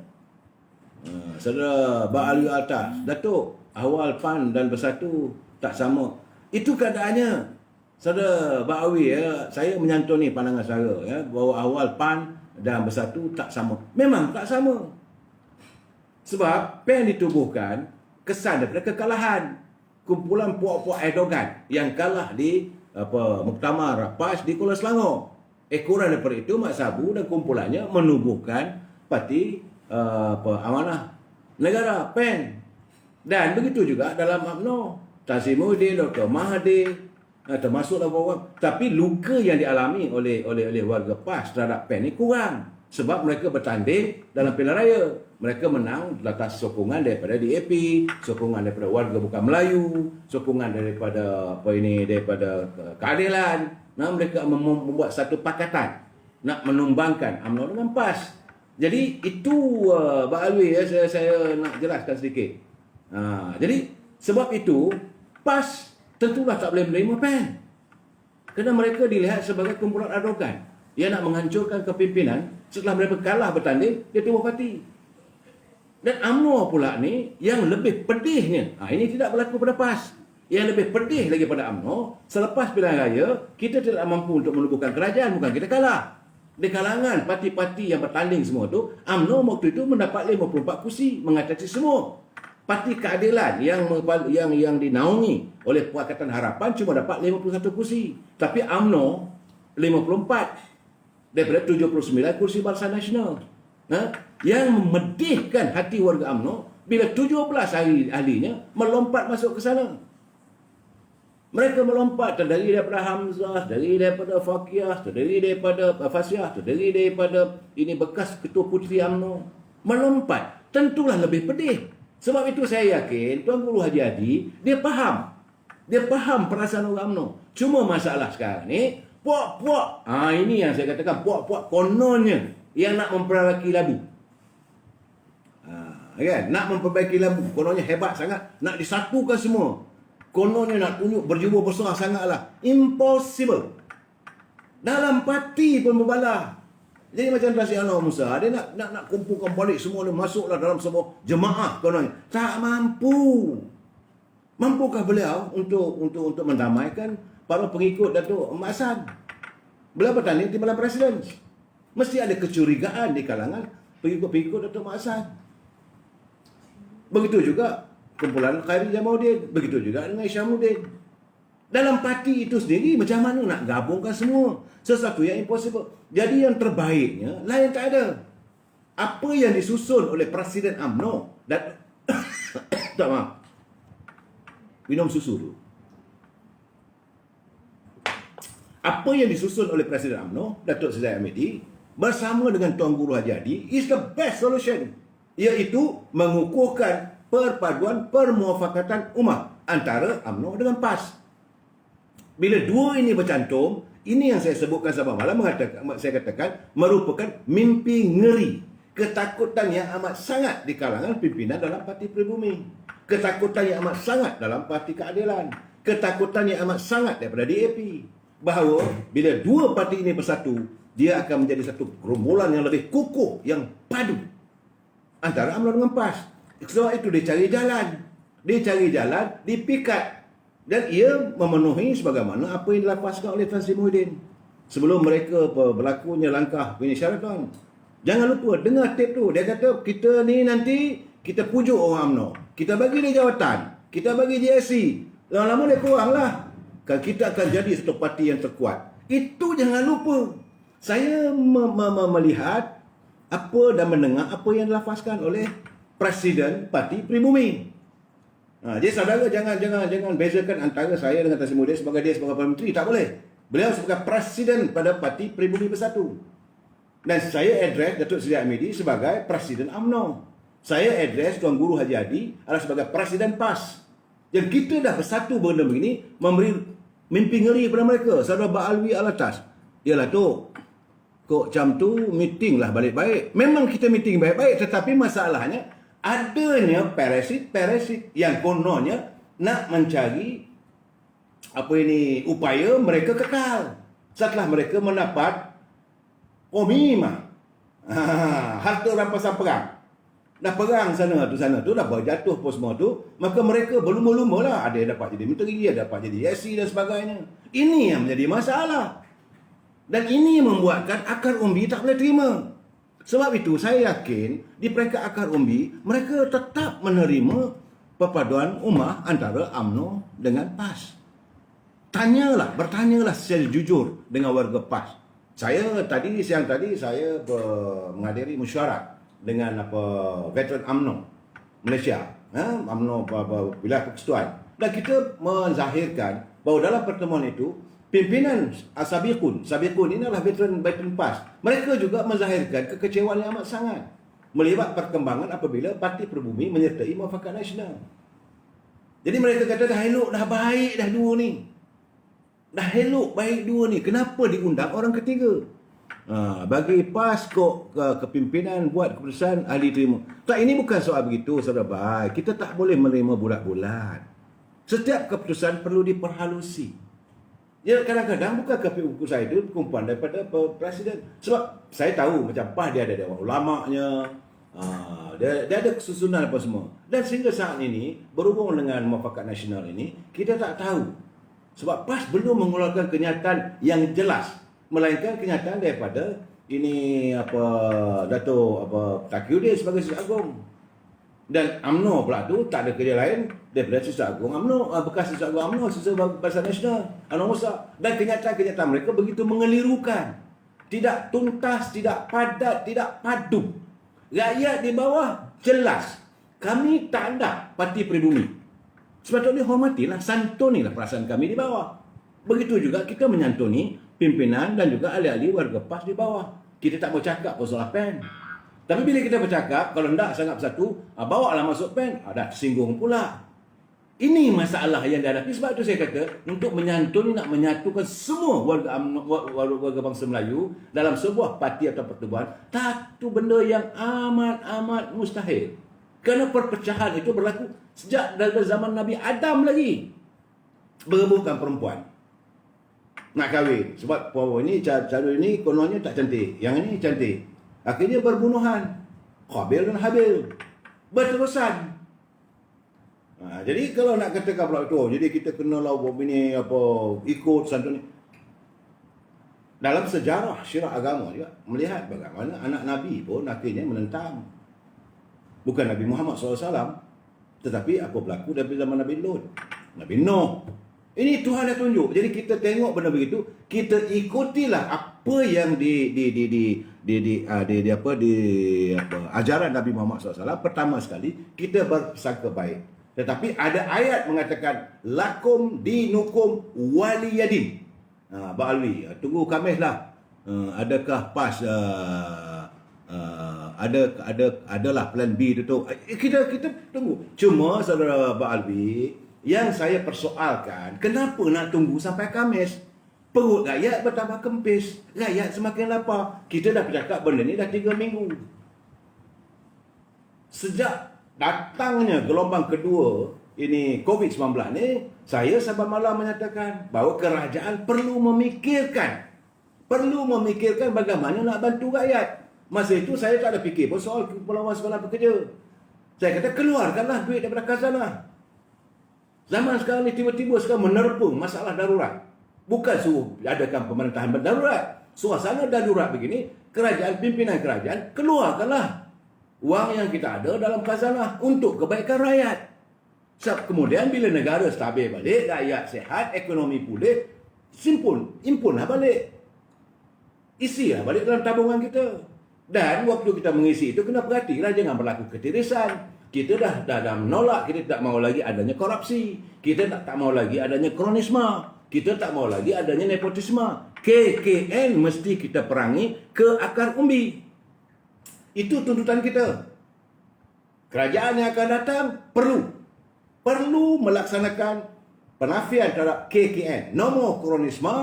Saudara Ba'ali Atas, Datuk, awal PAN dan Bersatu tak sama. Itu keadaannya. Saudara Ba'awi, saya menyantuni pandangan saudara bahawa awal PAN dan Bersatu tak sama. Memang tak sama. Sebab PAN ditubuhkan kesan daripada kekalahan kumpulan puak-puak Erdogan yang kalah di muktamar PAS di Kuala Selangor. Kurang daripada itu, Mat Sabu dan kumpulannya menubuhkan parti Amanah Negara, PAN. Dan begitu juga dalam UMNO, Tan Sri Muhyiddin, Dr. Mahathir, termasuklah orang. Tapi luka yang dialami oleh warga PAS terhadap PAN ni kurang. Sebab mereka bertanding dalam pilihan raya. Mereka menang atas sokongan daripada DAP, sokongan daripada warga bukan Melayu, sokongan daripada daripada Keadilan. Mereka membuat satu pakatan nak menumbangkan UMNO dengan PAS. Jadi itu Pak Alwi, saya nak jelaskan sedikit. Jadi sebab itu PAS tentulah tak boleh menerima PAN. Kerana mereka dilihat sebagai kumpulan Erdogan yang nak menghancurkan kepimpinan setelah mereka kalah bertanding, dia tubuh parti. Dan UMNO pula ni yang lebih pedihnya, ini tidak berlaku pada PAS. Yang lebih pedih lagi pada UMNO, selepas pilihan raya, kita tidak mampu untuk menubuhkan kerajaan, bukan kita kalah. Di kalangan parti-parti yang bertanding semua tu, UMNO waktu itu mendapat 54 kursi, mengatasi semua. Parti Keadilan yang dinaungi oleh Pakatan Harapan cuma dapat 51 kursi. Tapi UMNO 54 daripada 79 kursi Barisan Nasional. Yang memedihkan hati warga UMNO bila 17 ahlinya melompat masuk ke sana. Mereka melompat terdiri daripada Hamzah, terdiri daripada Fakiyah, terdiri daripada Fasiah, terdiri daripada ini bekas Ketua Puteri UMNO. Melompat. Tentulah lebih pedih. Sebab itu saya yakin Tuan Guru Haji Hadi, dia faham. Dia faham perasaan orang UMNO. Cuma masalah sekarang ni, puak-puak. Ini yang saya katakan, puak-puak kononnya yang nak memperbaiki labu. Kan? Nak memperbaiki labu. Kononnya hebat sangat. Nak disatukan semua. Kononnya nak tunjuk berjiwa besar sangatlah. Impossible. Dalam parti pun berbalah. Jadi macam Tan Sri Amno Musa, dia nak kumpulkan balik semua ni, masuklah dalam sebuah jemaah kononnya. Tak mampu. Mampukah beliau untuk mendamaikan para pengikut Datuk Mat Hassan? Beliau bertanding di Timbalan Presiden. Mesti ada kecurigaan di kalangan pengikut-pengikut Datuk Mat Hassan. Begitu juga kumpulan Khairi Jamaluddin. Begitu juga dengan Isyamuddin. Dalam parti itu sendiri macam mana nak gabungkan semua? Sesuatu yang impossible. Jadi yang terbaiknya lain tak ada. Apa yang disusun oleh Presiden UMNO dan tak maaf. Minum susu dulu. Apa yang disusun oleh Presiden UMNO, Datuk Seri Hamidi, bersama dengan Tuan Guru Haji Hadi is the best solution. Iaitu mengukuhkan perpaduan permuafakatan ummah antara UMNO dengan PAS. Bila dua ini bercantum, ini yang saya sebutkan sahabat malam, saya katakan merupakan mimpi ngeri. Ketakutan yang amat sangat di kalangan pimpinan dalam Parti Pribumi. Ketakutan yang amat sangat dalam Parti Keadilan. Ketakutan yang amat sangat daripada DAP. Bahawa bila dua parti ini bersatu, dia akan menjadi satu gerombolan yang lebih kukuh, yang padu antara UMNO dengan PAS. Sebab itu dia cari jalan. Dia cari jalan, dipikat. Dan ia memenuhi sebagaimana apa yang dilapaskan oleh Tan Sri Muhyiddin. Sebelum mereka berlakunya langkah penyelesaian, jangan lupa dengar tip tu. Dia kata kita ni nanti kita pujuk orang UMNO. Kita bagi dia jawatan. Kita bagi GSC. Lama-lama dia kurang lah. Kita akan jadi satu parti yang terkuat. Itu jangan lupa. Saya melihat apa dan mendengar apa yang dilafazkan oleh Presiden Parti Pribumi. Jadi saudara jangan bezakan antara saya dengan Tan Sri Muhyiddin sebagai Perdana Menteri. Tak boleh. Beliau sebagai Presiden pada Parti Pribumi Bersatu. Dan saya address Datuk Seri Hamidi sebagai Presiden UMNO. Saya address Tuan Guru Haji Hadi adalah sebagai Presiden PAS. Dan kita dah bersatu benda begini, memberi mimpi ngeri kepada mereka. Saudara Ba'alwi Alatas. Yalah tu, kok macam tu meeting lah baik-baik. Memang kita meeting baik-baik, tetapi masalahnya adanya parasit yang kononnya nak mencari upaya mereka kekal setelah mereka mendapat komimah, harta rampasan perang. Dah perang sana tu dah berjatuh pun semua tu, maka mereka berlumba-lumba lah. Ada yang dapat jadi menteri, ada dapat jadi SC dan sebagainya. Ini yang menjadi masalah. Dan ini membuatkan akar umbi tak boleh terima. Sebab itu saya yakin di peringkat akar umbi mereka tetap menerima perpaduan ummah antara UMNO dengan PAS. Bertanyalah secara jujur dengan warga PAS. Siang tadi saya menghadiri mesyuarat dengan veteran UMNO Malaysia, UMNO wilayah persekutuan, dan kita menzahirkan bahawa dalam pertemuan itu pimpinan Sabiqun ini adalah veteran PAS. Mereka juga menzahirkan kekecewaan yang amat sangat melihat perkembangan apabila Parti Pribumi menyertai Muafakat Nasional. Jadi mereka kata dah elok, dah baik dah dua ni. Dah elok baik dua ni. Kenapa diundang orang ketiga? Bagi PAS kok kepimpinan buat keputusan ahli terima. Tak, ini bukan soal begitu saudara baik. Kita tak boleh menerima bulat-bulat. Setiap keputusan perlu diperhalusi. Ya, kadang-kadang bukan keputusan itu kumpulan daripada Presiden. Sebab saya tahu macam PAS dia ada dewan ulama'nya, dia ada kesusunan apa semua. Dan sehingga saat ini berhubung dengan Muafakat Nasional ini, kita tak tahu. Sebab PAS belum mengeluarkan kenyataan yang jelas, melainkan kenyataan daripada Dato' Taqiyuddin sebagai Sisat Agung. Dan UMNO pula tu tak ada kerja lain daripada Sisat Agung UMNO, bekas Sisat Agung UMNO, Sisat Barisan Nasional, Anwar Musa. Dan kenyataan-kenyataan mereka begitu mengelirukan. Tidak tuntas, tidak padat, tidak padu. Rakyat di bawah jelas. Kami tak ada Parti Pribumi. Sepatutnya hormatilah, santunilah perasaan kami di bawah. Begitu juga kita menyantuni pimpinan dan juga ahli-ahli warga PAS di bawah. Kita tak mau cakap pasal PEN. Tapi bila kita bercakap, kalau hendak sangat bersatu, bawa lah masuk PEN, dah tersinggung pula. Ini masalah yang dihadapi. Sebab itu saya kata, untuk menyantuni, nak menyatukan semua warga bangsa Melayu dalam sebuah parti atau pertubuhan, satu benda yang amat mustahil. Kerana perpecahan itu berlaku sejak dari zaman Nabi Adam lagi. Berebutkan perempuan nak kahwin. Sebab cara ini kononnya tak cantik, yang ini cantik. Akhirnya berbunuhan, Qabil dan Habil berterusan. Jadi kalau nak katakan pula itu, jadi kita kenalah ikut santun. Dalam sejarah syirak agama juga melihat bagaimana anak Nabi pun akhirnya menentang. Bukan Nabi Muhammad SAW, Tetapi apa berlaku dari zaman Nabi Lut, Nabi Nuh. Ini Tuhan dah tunjuk. Jadi kita tengok benda begitu, kita ikutilah apa yang ajaran Nabi Muhammad SAW. Pertama sekali, kita bersangka baik. Tetapi ada ayat mengatakan lakum dinukum waliyadin. Ba'alwi, tunggu Khamis lah. Adakah PAS adalah plan B tu. Kita tunggu. Cuma saudara Ba'alwi, yang saya persoalkan, kenapa nak tunggu sampai Khamis? Perut rakyat bertambah kempis, rakyat semakin lapar. Kita dah bercakap benda ni dah 3 minggu. Sejak datangnya gelombang kedua ini COVID-19 ni, saya saban malam menyatakan bahawa kerajaan perlu memikirkan bagaimana nak bantu rakyat. Masa itu saya tak ada fikir pun soal Kepulauan Sekolah Pekerja. Saya kata keluarkanlah duit daripada khazanah. Zaman sekarang ni tiba-tiba sekarang menerpa masalah darurat. Bukan suruh adakan pemerintahan darurat. Suasana darurat begini, pimpinan kerajaan keluarkanlah wang yang kita ada dalam khazanah untuk kebaikan rakyat. Kemudian bila negara stabil balik, rakyat sihat, ekonomi pulih, impunlah balik. Isilah balik dalam tabungan kita. Dan waktu kita mengisi itu, kena perhatilah jangan berlaku ketirisan. Kita dah menolak, kita tak mahu lagi adanya korupsi. Kita tak mahu lagi adanya kronisme. Kita tak mahu lagi adanya nepotisme. KKN mesti kita perangi ke akar umbi. Itu tuntutan kita. Kerajaan yang akan datang perlu melaksanakan penafian terhadap KKN. No more kronisme,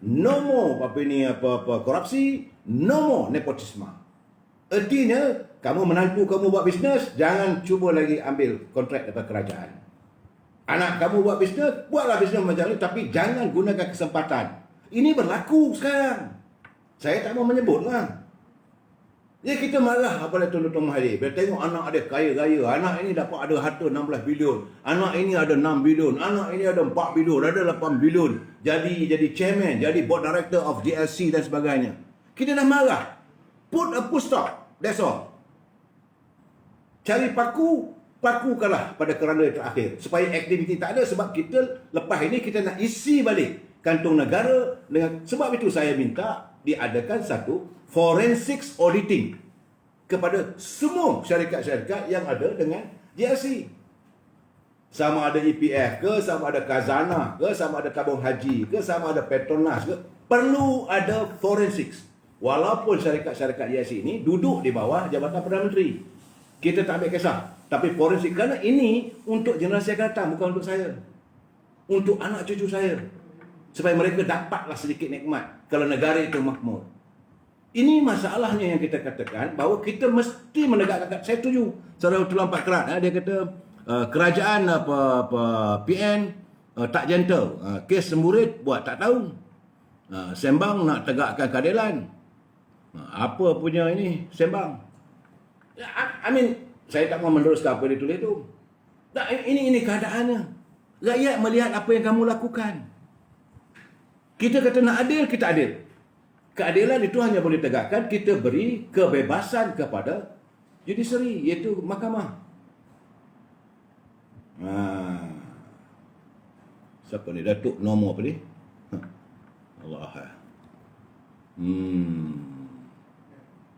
no more korupsi, no more nepotisme. Artinya, kamu menantu kamu buat bisnes, jangan cuba lagi ambil kontrak daripada kerajaan. Anak kamu buat bisnes, buatlah bisnes macam ni, tapi jangan gunakan kesempatan. Ini berlaku sekarang. Saya tak mau menyebutlah. Ya, kita marah apabila Tuan-Tuan Mahathir. Bila tengok anak ada kaya-kaya, anak ini dapat ada harta 16 bilion, anak ini ada 6 bilion, anak ini ada 4 bilion, ada 8 bilion, jadi chairman, jadi board director of GLC dan sebagainya. Kita dah marah. Put a full stop. That's all. Cari pakukanlah pada kerana terakhir. Supaya aktiviti tak ada. Sebab kita lepas ini kita nak isi balik kantong negara. Sebab itu saya minta diadakan satu forensic auditing kepada semua syarikat-syarikat yang ada dengan GLC. Sama ada EPF ke, sama ada Khazanah ke, sama ada tabung haji ke, sama ada Petronas ke. Perlu ada forensic. Walaupun syarikat-syarikat GLC ini duduk di bawah Jabatan Perdana Menteri. Kita tak ambil kisah. Tapi forensik, kerana ini untuk generasi akan datang, bukan untuk saya. Untuk anak cucu saya. Supaya mereka dapatlah sedikit nikmat kalau negara itu makmur. Ini masalahnya yang kita katakan, bahawa kita mesti menegakkan. Saya setuju. Saudara Tuan Pak Kerat, dia kata kerajaan PN tak gentle. Kes semburit buat tak tahu. Sembang nak tegakkan keadilan. Apa punya ini sembang? I mean, saya tak mahu meneruskan apa dia tulis tu. Ini keadaannya. Rakyat melihat apa yang kamu lakukan. Kita kata nak adil, kita adil. Keadilan itu hanya boleh tegakkan kita beri kebebasan kepada judiciary, iaitu mahkamah. Siapa ni? Datuk Nombor apa ni? Allah.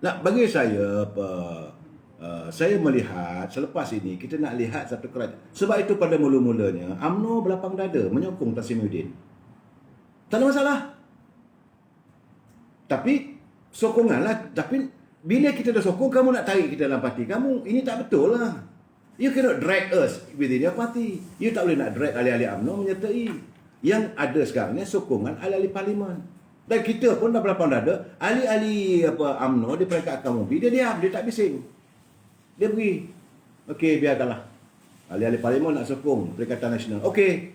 Nah, bagi saya saya melihat selepas ini kita nak lihat satu kerajaan. Sebab itu pada mula-mulanya UMNO berlapang dada menyokong Tan Sri Muhyiddin. Tak ada masalah. Tapi sokonganlah. Tapi bila kita dah sokong, kamu nak tarik kita dalam parti kamu, ini tak betul lah. You cannot drag us within your party. You tak boleh nak drag ahli-ahli UMNO menyertai. Yang ada sekarang ni sokongan ahli-ahli parlimen. Dan kita pun dah berlapang dada, ahli-ahli UMNO di peringkat akar umbi, dia diam, dia tak bising. Dia pergi. Okey, biarkanlah. Ahli-ahli parlimen nak sokong Perikatan Nasional. Okey.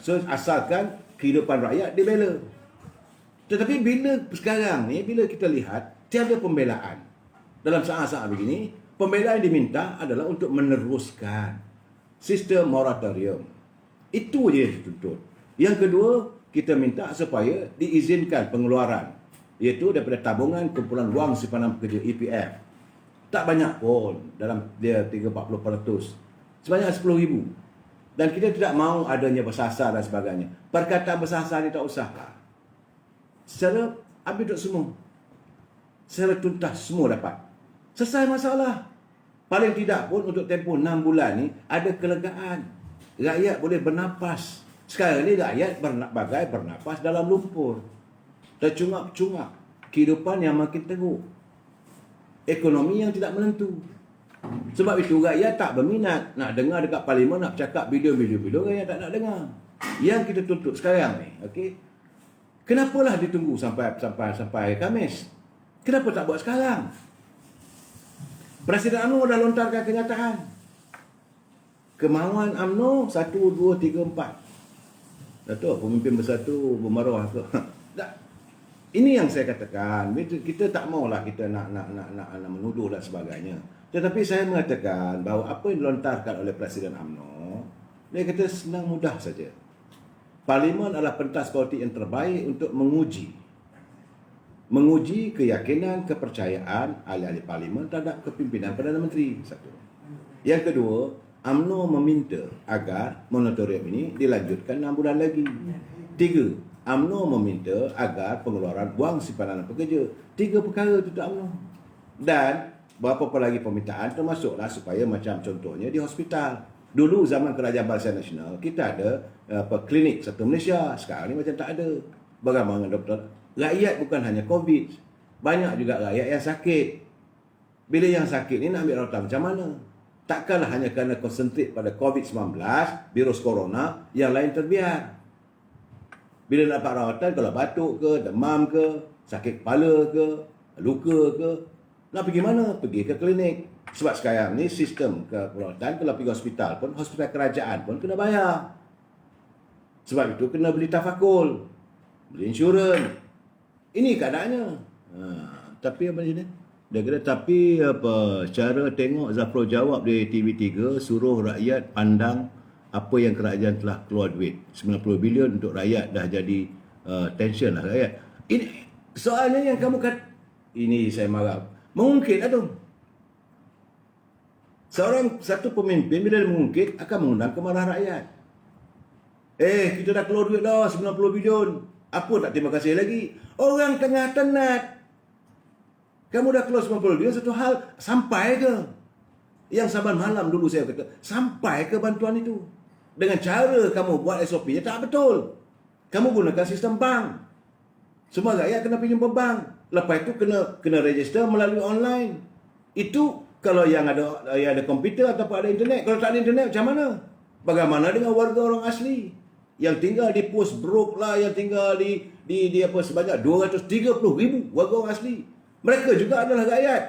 So, asalkan kehidupan rakyat dibela. Tetapi bila sekarang ni, bila kita lihat, tiada pembelaan. Dalam saat-saat begini, pembelaan yang diminta adalah untuk meneruskan sistem moratorium. Itu je yang dituntut. Yang kedua, kita minta supaya diizinkan pengeluaran, iaitu daripada tabungan kumpulan wang simpanan pekerja EPF. Tak banyak pun, dalam dia 30-40%. sebanyak 10,000. Dan kita tidak mahu adanya bersasar dan sebagainya. Perkataan bersasar ni tak usah. Secara ambil duduk semua. Secara tuntas semua dapat. Selesai masalah. Paling tidak pun untuk tempoh 6 bulan ni ada kelegaan. Rakyat boleh bernapas. Sekarang ni rakyat bagai bernapas dalam lumpur. Tercungap-cungap. Kehidupan yang makin teruk. Ekonomi yang tidak menentu. Sebab itu rakyat tak berminat nak dengar dekat parlimen nak cakap video-video rakyat tak nak dengar. Yang kita tuntut sekarang ni, okey. Kenapalah ditunggu sampai hari Khamis? Kenapa tak buat sekarang? Presiden UMNO dah lontarkan kenyataan. Kemauan UMNO 1 2 3 4. Datuk pemimpin bersatu bermaruah ke? Ini yang saya katakan. Kita tak maulah kita nak menuduh dan sebagainya. Tetapi saya mengatakan bahawa apa yang dilontarkan oleh Presiden UMNO, dia kata senang mudah saja. Parlimen adalah pentas politik yang terbaik untuk menguji keyakinan, kepercayaan ahli-ahli parlimen terhadap kepimpinan Perdana Menteri. Satu. Yang kedua, UMNO meminta agar moratorium ini dilanjutkan 6 bulan lagi. 3. UMNO meminta agar pengeluaran wang simpanan pekerja. 3 perkara itu UMNO. Dan berapa lagi permintaan termasuklah supaya macam contohnya di hospital. Dulu zaman Kerajaan Barisan Nasional kita ada klinik satu Malaysia. Sekarang ni macam tak ada. Bagaimana doktor? Rakyat bukan hanya COVID. Banyak juga rakyat yang sakit. Bila yang sakit ni nak ambil rawatan macam mana? Takkanlah hanya kerana konsentrik pada COVID-19, virus corona, yang lain terbiar. Bila nak dapat rawatan, kalau batuk ke, demam ke, sakit kepala ke, luka ke, nak pergi mana? Pergi ke klinik. Sebab sekarang ni sistem keperawatan, kalau pergi hospital pun, hospital kerajaan pun kena bayar. Sebab itu kena beli tafakul, beli insurans. Ini keadaannya. Tapi apa ni? Dia kata tapi cara tengok Zafrul jawab di TV3 suruh rakyat pandang apa yang kerajaan telah keluar duit. 90 bilion untuk rakyat dah jadi tension lah rakyat. Ini soalnya yang kamu kata, ini saya marah. Mengungkit lah tu. Satu pemimpin bila dia mengungkit akan mengundang kemarahan rakyat. Kita dah keluar duit dah 90 bilion. Apa tak terima kasih lagi? Orang tengah tenat. Kamu dah keluar 90 bilion, satu hal sampai ke? Yang saban malam dulu saya kata, sampai ke bantuan itu? Dengan cara kamu buat SOP-nya tak betul. Kamu gunakan sistem bank. Semua rakyat kena pinjam ke bank. Lepas itu kena register melalui online. Itu kalau yang ada komputer ataupun ada internet. Kalau tak ada internet macam mana? Bagaimana dengan warga orang asli yang tinggal di Post Brook lah, yang tinggal di sebanyak 230,000 warga orang asli. Mereka juga adalah rakyat.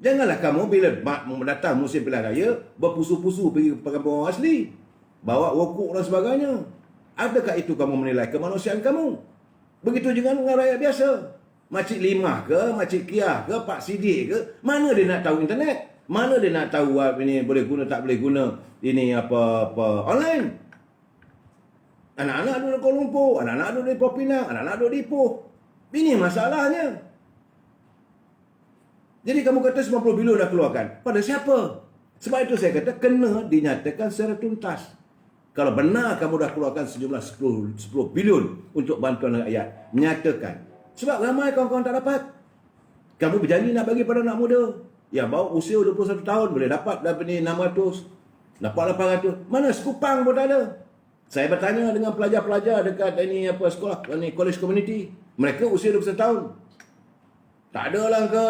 Janganlah kamu bila datang musim pilihan raya berpusu-pusu pergi ke kampung orang asli, bawa rokok dan sebagainya. Adakah itu kamu menilai kemanusiaan kamu? Begitu juga dengan rakyat biasa. Makcik Limah ke, Makcik Kiah ke, Pak Sidik ke, mana dia nak tahu internet? Mana dia nak tahu ini boleh guna tak boleh guna ini apa online? Anak-anak duduk di Kuala Lumpur, anak-anak duduk di Pulau Pinang, anak-anak duduk di Ipoh. Ini masalahnya. Jadi kamu kata 90 bilion dah keluarkan. Pada siapa? Sebab itu saya kata kena dinyatakan secara tuntas. Kalau benar kamu dah keluarkan sejumlah 10 bilion untuk bantuan rakyat, nyatakan. Sebab ramai kawan-kawan tak dapat. Kamu berjanji nak bagi pada anak muda yang bawa usia 21 tahun boleh dapat ni 600, dapat 800. Mana sekupang pun tak ada. Saya bertanya dengan pelajar-pelajar dekat sekolah college community. Mereka usia 21 tahun. Tak ada lah ke?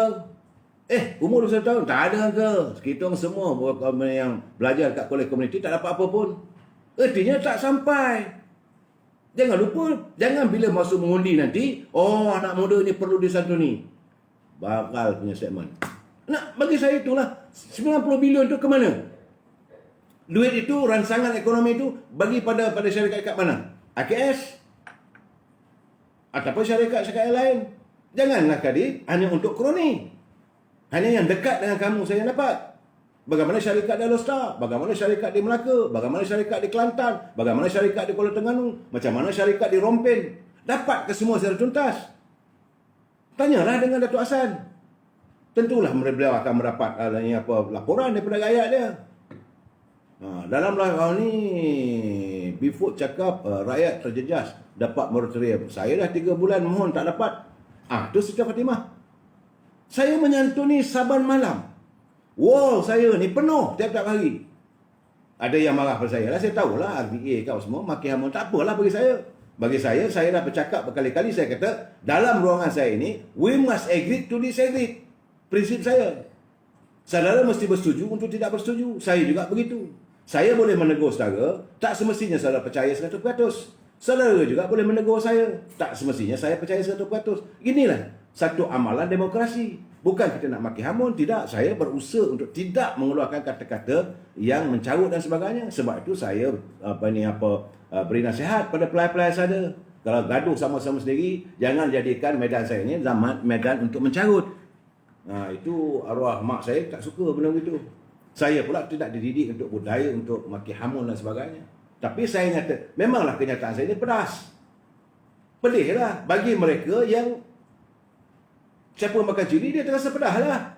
Umur 21 tahun? Tak ada ke? Kita semua yang belajar kat college community tak dapat apa pun. Artinya tak sampai. Jangan lupa, jangan bila masuk mengundi nanti, anak muda ni perlu disantuni. Bakal punya statement. Bagi saya itulah, 90 bilion tu ke mana? Duit itu, rancangan ekonomi itu bagi pada syarikat kat mana? AKS? Ataupun syarikat-syarikat lain? Janganlah kadit hanya untuk kroni. Hanya yang dekat dengan kamu saya dapat. Bagaimana syarikat di Alor, bagaimana syarikat di Melaka, bagaimana syarikat di Kelantan, bagaimana syarikat di Kuala Terengganu, macam mana syarikat di Rompen. Dapat ke semua secara tuntas? Tanyalah dengan Datuk Hassan. Tentulah beliau akan mendapat laporan daripada rakyat dia. Dalam live ni Bifut cakap rakyat terjejas dapat moratorium. Saya dah 3 bulan mohon tak dapat. Tu Siti Fatimah. Saya menyantuni saban malam. Wall saya ni penuh tiap-tiap hari. Ada yang marah pada saya lah. Saya tahulah RBA kau semua maki hamun. Tak apalah bagi saya. Bagi saya dah bercakap berkali-kali. Saya kata dalam ruangan saya ini we must agree to disagree. Prinsip saya. Saudara mesti bersetuju untuk tidak bersetuju. Saya juga begitu. Saya boleh menegur saudara, tak semestinya saudara percaya 100%. Saudara juga boleh menegur saya, tak semestinya saya percaya 100%. Inilah satu amalan demokrasi. Bukan kita nak maki hamun, tidak. Saya berusaha untuk tidak mengeluarkan kata-kata yang mencarut dan sebagainya. Sebab itu saya beri nasihat pada pelai-pelai saya. Kalau gaduh sama-sama sendiri, jangan jadikan medan saya ini medan untuk mencarut. Itu arwah mak saya tak suka benda begitu. Saya pula tidak dididik untuk budaya, untuk maki hamun dan sebagainya. Tapi saya nyata, memanglah kenyataan saya ini pedas. Pedih lah. Bagi mereka yang siapa makan cili, dia terasa pedas lah.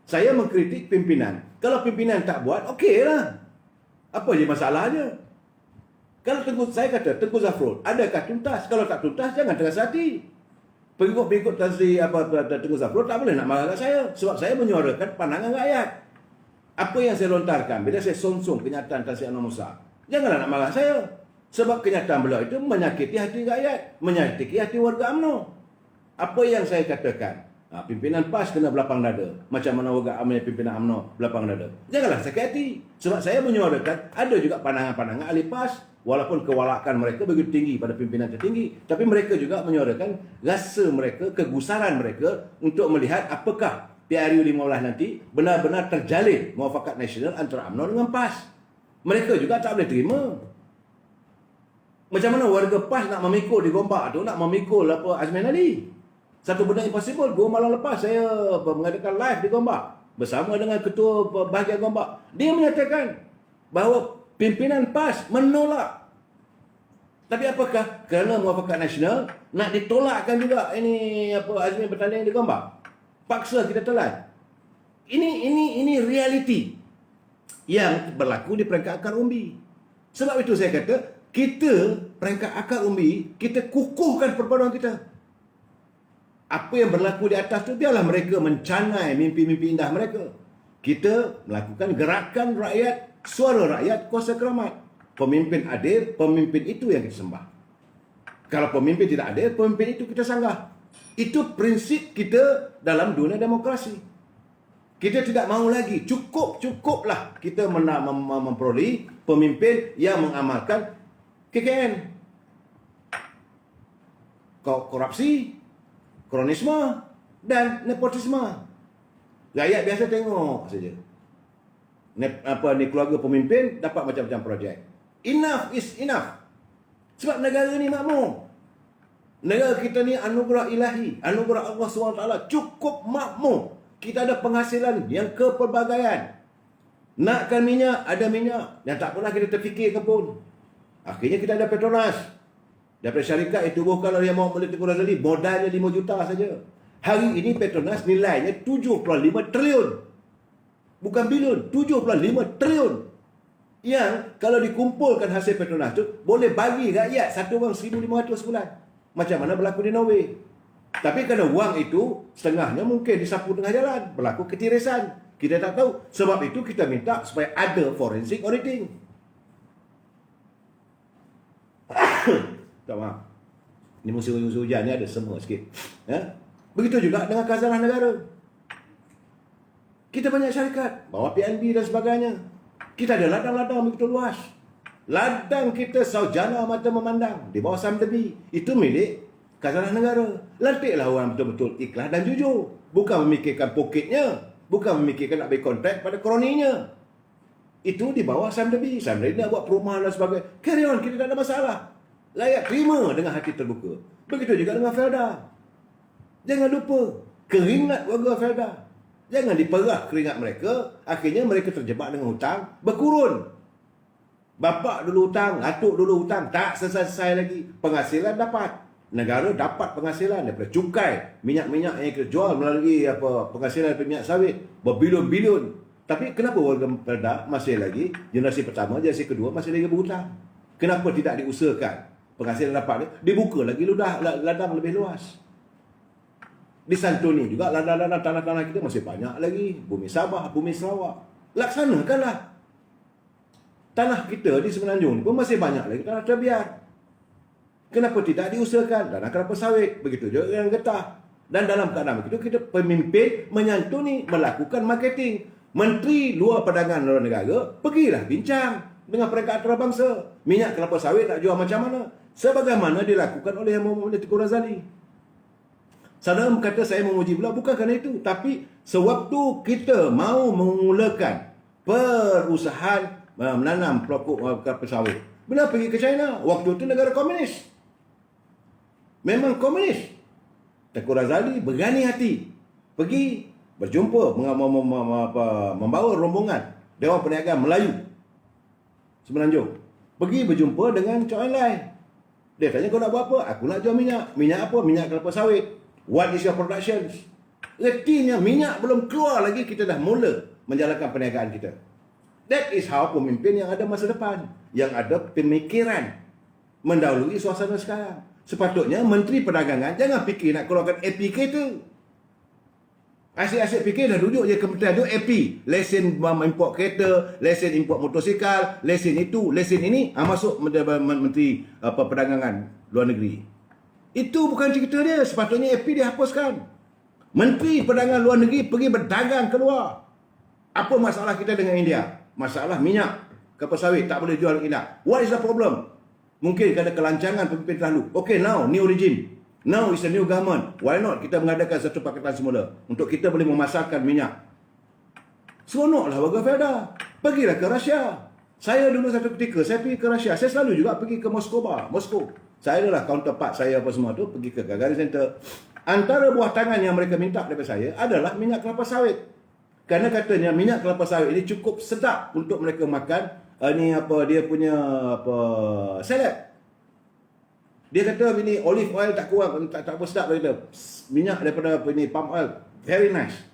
Saya mengkritik pimpinan. Kalau pimpinan tak buat, okey lah. Apa je masalahnya? Kalau saya kata, Tengku Zafrul, adakah tuntas? Kalau tak tuntas, jangan terasa hati. Pengikut-pengikut Tengku Zafrul tak boleh nak marah kat saya. Sebab saya menyuarakan pandangan rakyat. Apa yang saya lontarkan bila saya sonsong kenyataan Tan Sri Anwar Musa, janganlah nak marah saya. Sebab kenyataan beliau itu menyakiti hati rakyat, menyakiti hati warga UMNO. Apa yang saya katakan, pimpinan PAS kena belapang dada. Macam mana warga UMNO, pimpinan UMNO belapang dada. Janganlah sakit hati. Sebab saya menyuarakan, ada juga pandangan-pandangan ahli PAS, walaupun kewalakan mereka begitu tinggi pada pimpinan tertinggi, tapi mereka juga menyuarakan rasa mereka, kegusaran mereka untuk melihat apakah PRU 15 nanti benar-benar terjalin muafakat nasional antara UMNO dengan PAS. Mereka juga tak boleh terima. Macam mana warga PAS nak memikul di Gombak tu, nak memikul Azmin Ali. Satu benda impossible. 2 malam lepas saya mengadakan live di Gombak bersama dengan ketua bahagian Gombak. Dia menyatakan bahawa pimpinan PAS menolak. Tapi apakah kerana muafakat nasional nak ditolakkan juga ini Azmin bertanding di Gombak? Paksa kita telan. Ini realiti yang berlaku di peringkat akar umbi. Sebab itu saya kata, kita peringkat akar umbi, kita kukuhkan perpaduan kita. Apa yang berlaku di atas tu, biarlah mereka mencanai mimpi-mimpi indah mereka. Kita melakukan gerakan rakyat, suara rakyat, kuasa keramat. Pemimpin adil, pemimpin itu yang kita sembah. Kalau pemimpin tidak adil, pemimpin itu kita sanggah. Itu prinsip kita dalam dunia demokrasi. Kita tidak mahu lagi. Cukuplah kita memperoleh pemimpin yang mengamalkan KKN. Korupsi, kronisme dan nepotisme. Rakyat biasa tengok saja. Keluarga pemimpin dapat macam-macam projek. Enough is enough. Sebab negara ni makmur. Negara kita ni anugerah ilahi, anugerah Allah SWT, cukup makmur. Kita ada penghasilan yang kepelbagaian. Nakkan minyak, ada minyak. Yang tak pernah kita terfikirkan pun. Akhirnya kita ada Petronas. Daripada syarikat yang tubuhkan oleh Muhammad Tengku Razali, modalnya 5 juta saja. Hari ini Petronas nilainya 7.5 triliun. Bukan bilion, 7.5 triliun. Yang kalau dikumpulkan hasil Petronas tu, boleh bagi rakyat satu orang 1,500 sebulan. Macam mana berlaku di Norway. Tapi kerana wang itu, setengahnya mungkin disapu tengah jalan. Berlaku ketirisan. Kita tak tahu. Sebab itu kita minta supaya ada forensic auditing. Tak maaf. Ini musim hujan ni ada semua sikit. Begitu juga dengan khazanah negara. Kita banyak syarikat. Bawa PNB dan sebagainya. Kita ada ladang-ladang begitu luas. Ladang kita saujana mata memandang di bawah Samdebi. Itu milik khazanah negara. Lantiklah orang betul-betul ikhlas dan jujur. Bukan memikirkan poketnya. Bukan memikirkan nak beri kontrak pada kroninya. Itu di bawah Samdebi. Samdebi nak buat perumahan dan sebagainya. Carry on, kita tak ada masalah. Layak terima dengan hati terbuka. Begitu juga dengan Felda. Jangan lupa keringat warga Felda. Jangan diperah keringat mereka. Akhirnya mereka terjebak dengan hutang berkurun. Bapak dulu hutang, atuk dulu hutang, tak selesai lagi. Penghasilan dapat. Negara dapat penghasilan daripada cukai, minyak-minyak yang kita jual melalui penghasilan daripada minyak sawit. Berbilion-bilion. Tapi kenapa warga Perak masih lagi, generasi pertama, generasi kedua masih lagi berhutang? Kenapa tidak diusahakan penghasilan dapat dia dibuka lagi ladang lebih luas? Disantuni juga ladang-ladang tanah-tanah kita masih banyak lagi. Bumi Sabah, bumi Sarawak. Laksanakanlah. Tanah kita di Semenanjung pun masih banyak lagi tanah terbiar. Kenapa tidak diusahakan? Tanah kelapa sawit. Begitu juga dengan getah. Dan dalam keadaan begitu, kita pemimpin menyantuni, melakukan marketing. Menteri Luar Perdagangan Luar Negara, pergilah bincang dengan peringkat antarabangsa. Minyak kelapa sawit nak jual macam mana? Sebagaimana dilakukan oleh Muhammad Tengku Razali. Saudara kata saya memuji pula, bukan kerana itu. Tapi sewaktu kita mau memulakan perusahaan menanam pokok kelapa sawit, bila pergi ke China, waktu itu negara komunis. Memang komunis. Tengku Razali berani hati pergi berjumpa, membawa rombongan Dewan Perniagaan Melayu Semenanjung. Pergi berjumpa dengan Chok En Lai. Dia tanya, kau nak buat apa? Aku nak jual minyak. Minyak apa? Minyak kelapa sawit. What is your production? Artinya minyak belum keluar lagi, kita dah mula menjalankan perniagaan kita. That is how pemimpin yang ada masa depan, yang ada pemikiran mendahului suasana sekarang. Sepatutnya Menteri Perdagangan jangan fikir nak keluarkan APK tu. Asyik-asyik fikir dah duduk je kementerian tu AP. Lesen import kereta, lesen import motosikal, lesen itu, lesen ini, masuk Menteri Perdagangan Luar Negeri. Itu bukan cerita dia. Sepatutnya AP dihapuskan. Menteri Perdagangan Luar Negeri pergi berdagang keluar. Apa masalah kita dengan India? Masalah minyak kelapa sawit tak boleh jual ke India. What is the problem? Mungkin ada kelancangan pemimpin terdahulu. Okay, now new regime. Now is a new government. Why not kita mengadakan satu pakatan semula untuk kita boleh memasarkan minyak? Seronoklah warga Felda. Pergilah ke Rusia. Saya dulu satu ketika saya pergi ke Rusia. Saya selalu juga pergi ke Moskow. Saya adalah counterpart saya apa semua tu pergi ke Gagarin Center. Antara buah tangan yang mereka minta daripada saya adalah minyak kelapa sawit. Kerana katanya minyak kelapa sawit ini cukup sedap untuk mereka makan dia punya salad. Dia kata ini olive oil tak kurang, tak apa sedap dia kata. Minyak daripada palm oil, very nice.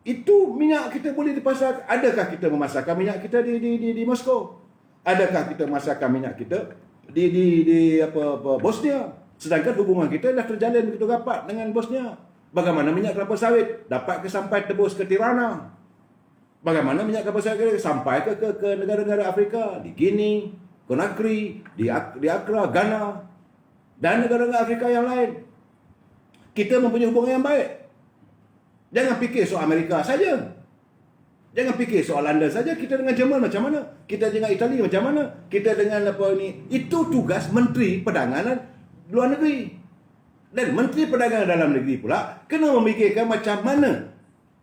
Itu minyak kita boleh dipasar. Adakah kita memasarkan minyak kita di Moskow? Adakah kita memasarkan minyak kita di Bosnia? Sedangkan hubungan kita dah terjalin begitu rapat dengan Bosnia. Bagaimana minyak kelapa sawit dapat sampai tebus ke Tirana? Bagaimana minyak kelapa sawit sampai ke negara-negara Afrika, di Guinea, Conakry, di Accra, Ghana, dan negara-negara Afrika yang lain. Kita mempunyai hubungan yang baik. Jangan fikir soal Amerika saja. Jangan fikir soal London saja. Kita dengan Jerman macam mana? Kita dengan Itali macam mana? Kita dengan Itu tugas Menteri Perdagangan Luar Negeri. Dan Menteri Perdagangan Dalam Negeri pula kena memikirkan macam mana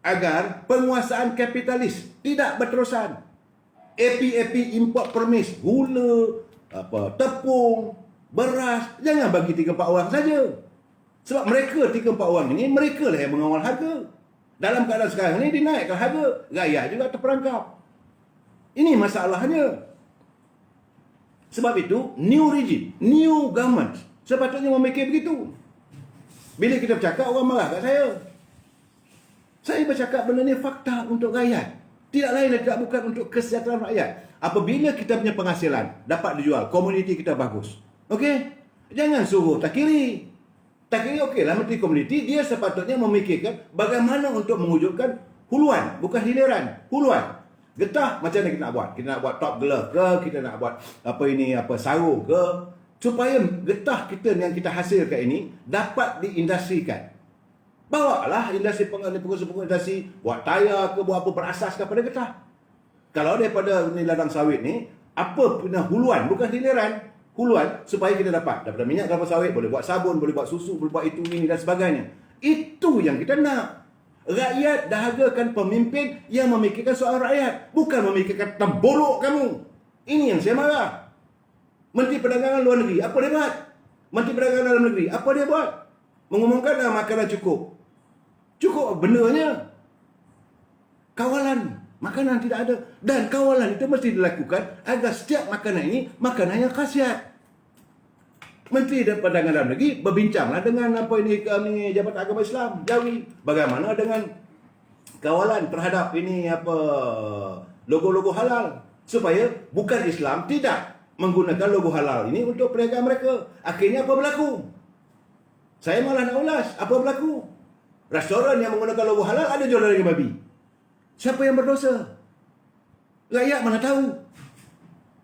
agar penguasaan kapitalis tidak berterusan. AP import permis, gula, tepung, beras, jangan bagi 3-4 orang saja. Sebab mereka 3-4 orang ini, mereka lah yang mengawal harga. Dalam keadaan sekarang ini dinaikkan harga, rakyat juga terperangkap. Ini masalahnya. Sebab itu new regime, new government sepatutnya memikir begitu. Bila kita bercakap, orang marah kat saya. Saya bercakap benda ni fakta untuk rakyat. Tidak lain dan tidak bukan untuk kesejahteraan rakyat. Apabila kita punya penghasilan dapat dijual, komuniti kita bagus. Okey? Jangan suruh tak kiri. Tak kiri okeylah, Menteri Komuniti dia sepatutnya memikirkan bagaimana untuk mewujudkan huluan, bukan hiliran. Huluan. Getah macam mana kita nak buat? Kita nak buat top glove ke? Kita nak buat sarung ke? Supaya getah kita yang kita hasilkan ini dapat diindustrikan. Bawalah industri pengusaha industri buat tayar ke, buat apa berasaskan pada getah. Kalau daripada ladang sawit ni, apa punya huluan, bukan hiliran, huluan supaya kita dapat daripada minyak kelapa sawit boleh buat sabun, boleh buat susu, boleh buat itu ini dan sebagainya. Itu yang kita nak. Rakyat dahagakan pemimpin yang memikirkan soal rakyat, bukan memikirkan terborok kamu. Ini yang saya marah. Menteri Perdagangan Luar Negeri, apa dia buat? Menteri Perdagangan Dalam Negeri, apa dia buat? Mengumumkan makanan cukup. Cukup benarnya. Kawalan makanan tidak ada. Dan kawalan itu mesti dilakukan agar setiap makanan ini makanan yang khasiat. Menteri Perdagangan Dalam Negeri berbincanglah dengan Jabatan Agama Islam Jawi. Bagaimana dengan kawalan terhadap ini logo-logo halal supaya bukan Islam tidak menggunakan logo halal ini untuk perniagaan mereka. Akhirnya apa berlaku? Saya malah nak ulas apa berlaku. Restoran yang menggunakan logo halal ada jual daging babi. Siapa yang berdosa? Rakyat mana tahu.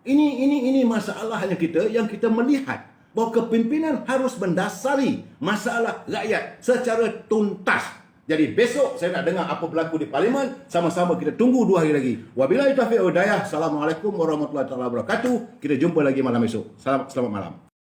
Ini masalahnya kita yang kita melihat bahawa kepimpinan harus mendasari masalah rakyat secara tuntas. Jadi besok saya nak dengar apa berlaku di Parlimen. Sama-sama kita tunggu 2 hari lagi. Wabillahi taufiq wal hidayah. Assalamualaikum warahmatullahi wabarakatuh. Kita jumpa lagi malam esok. Selamat malam.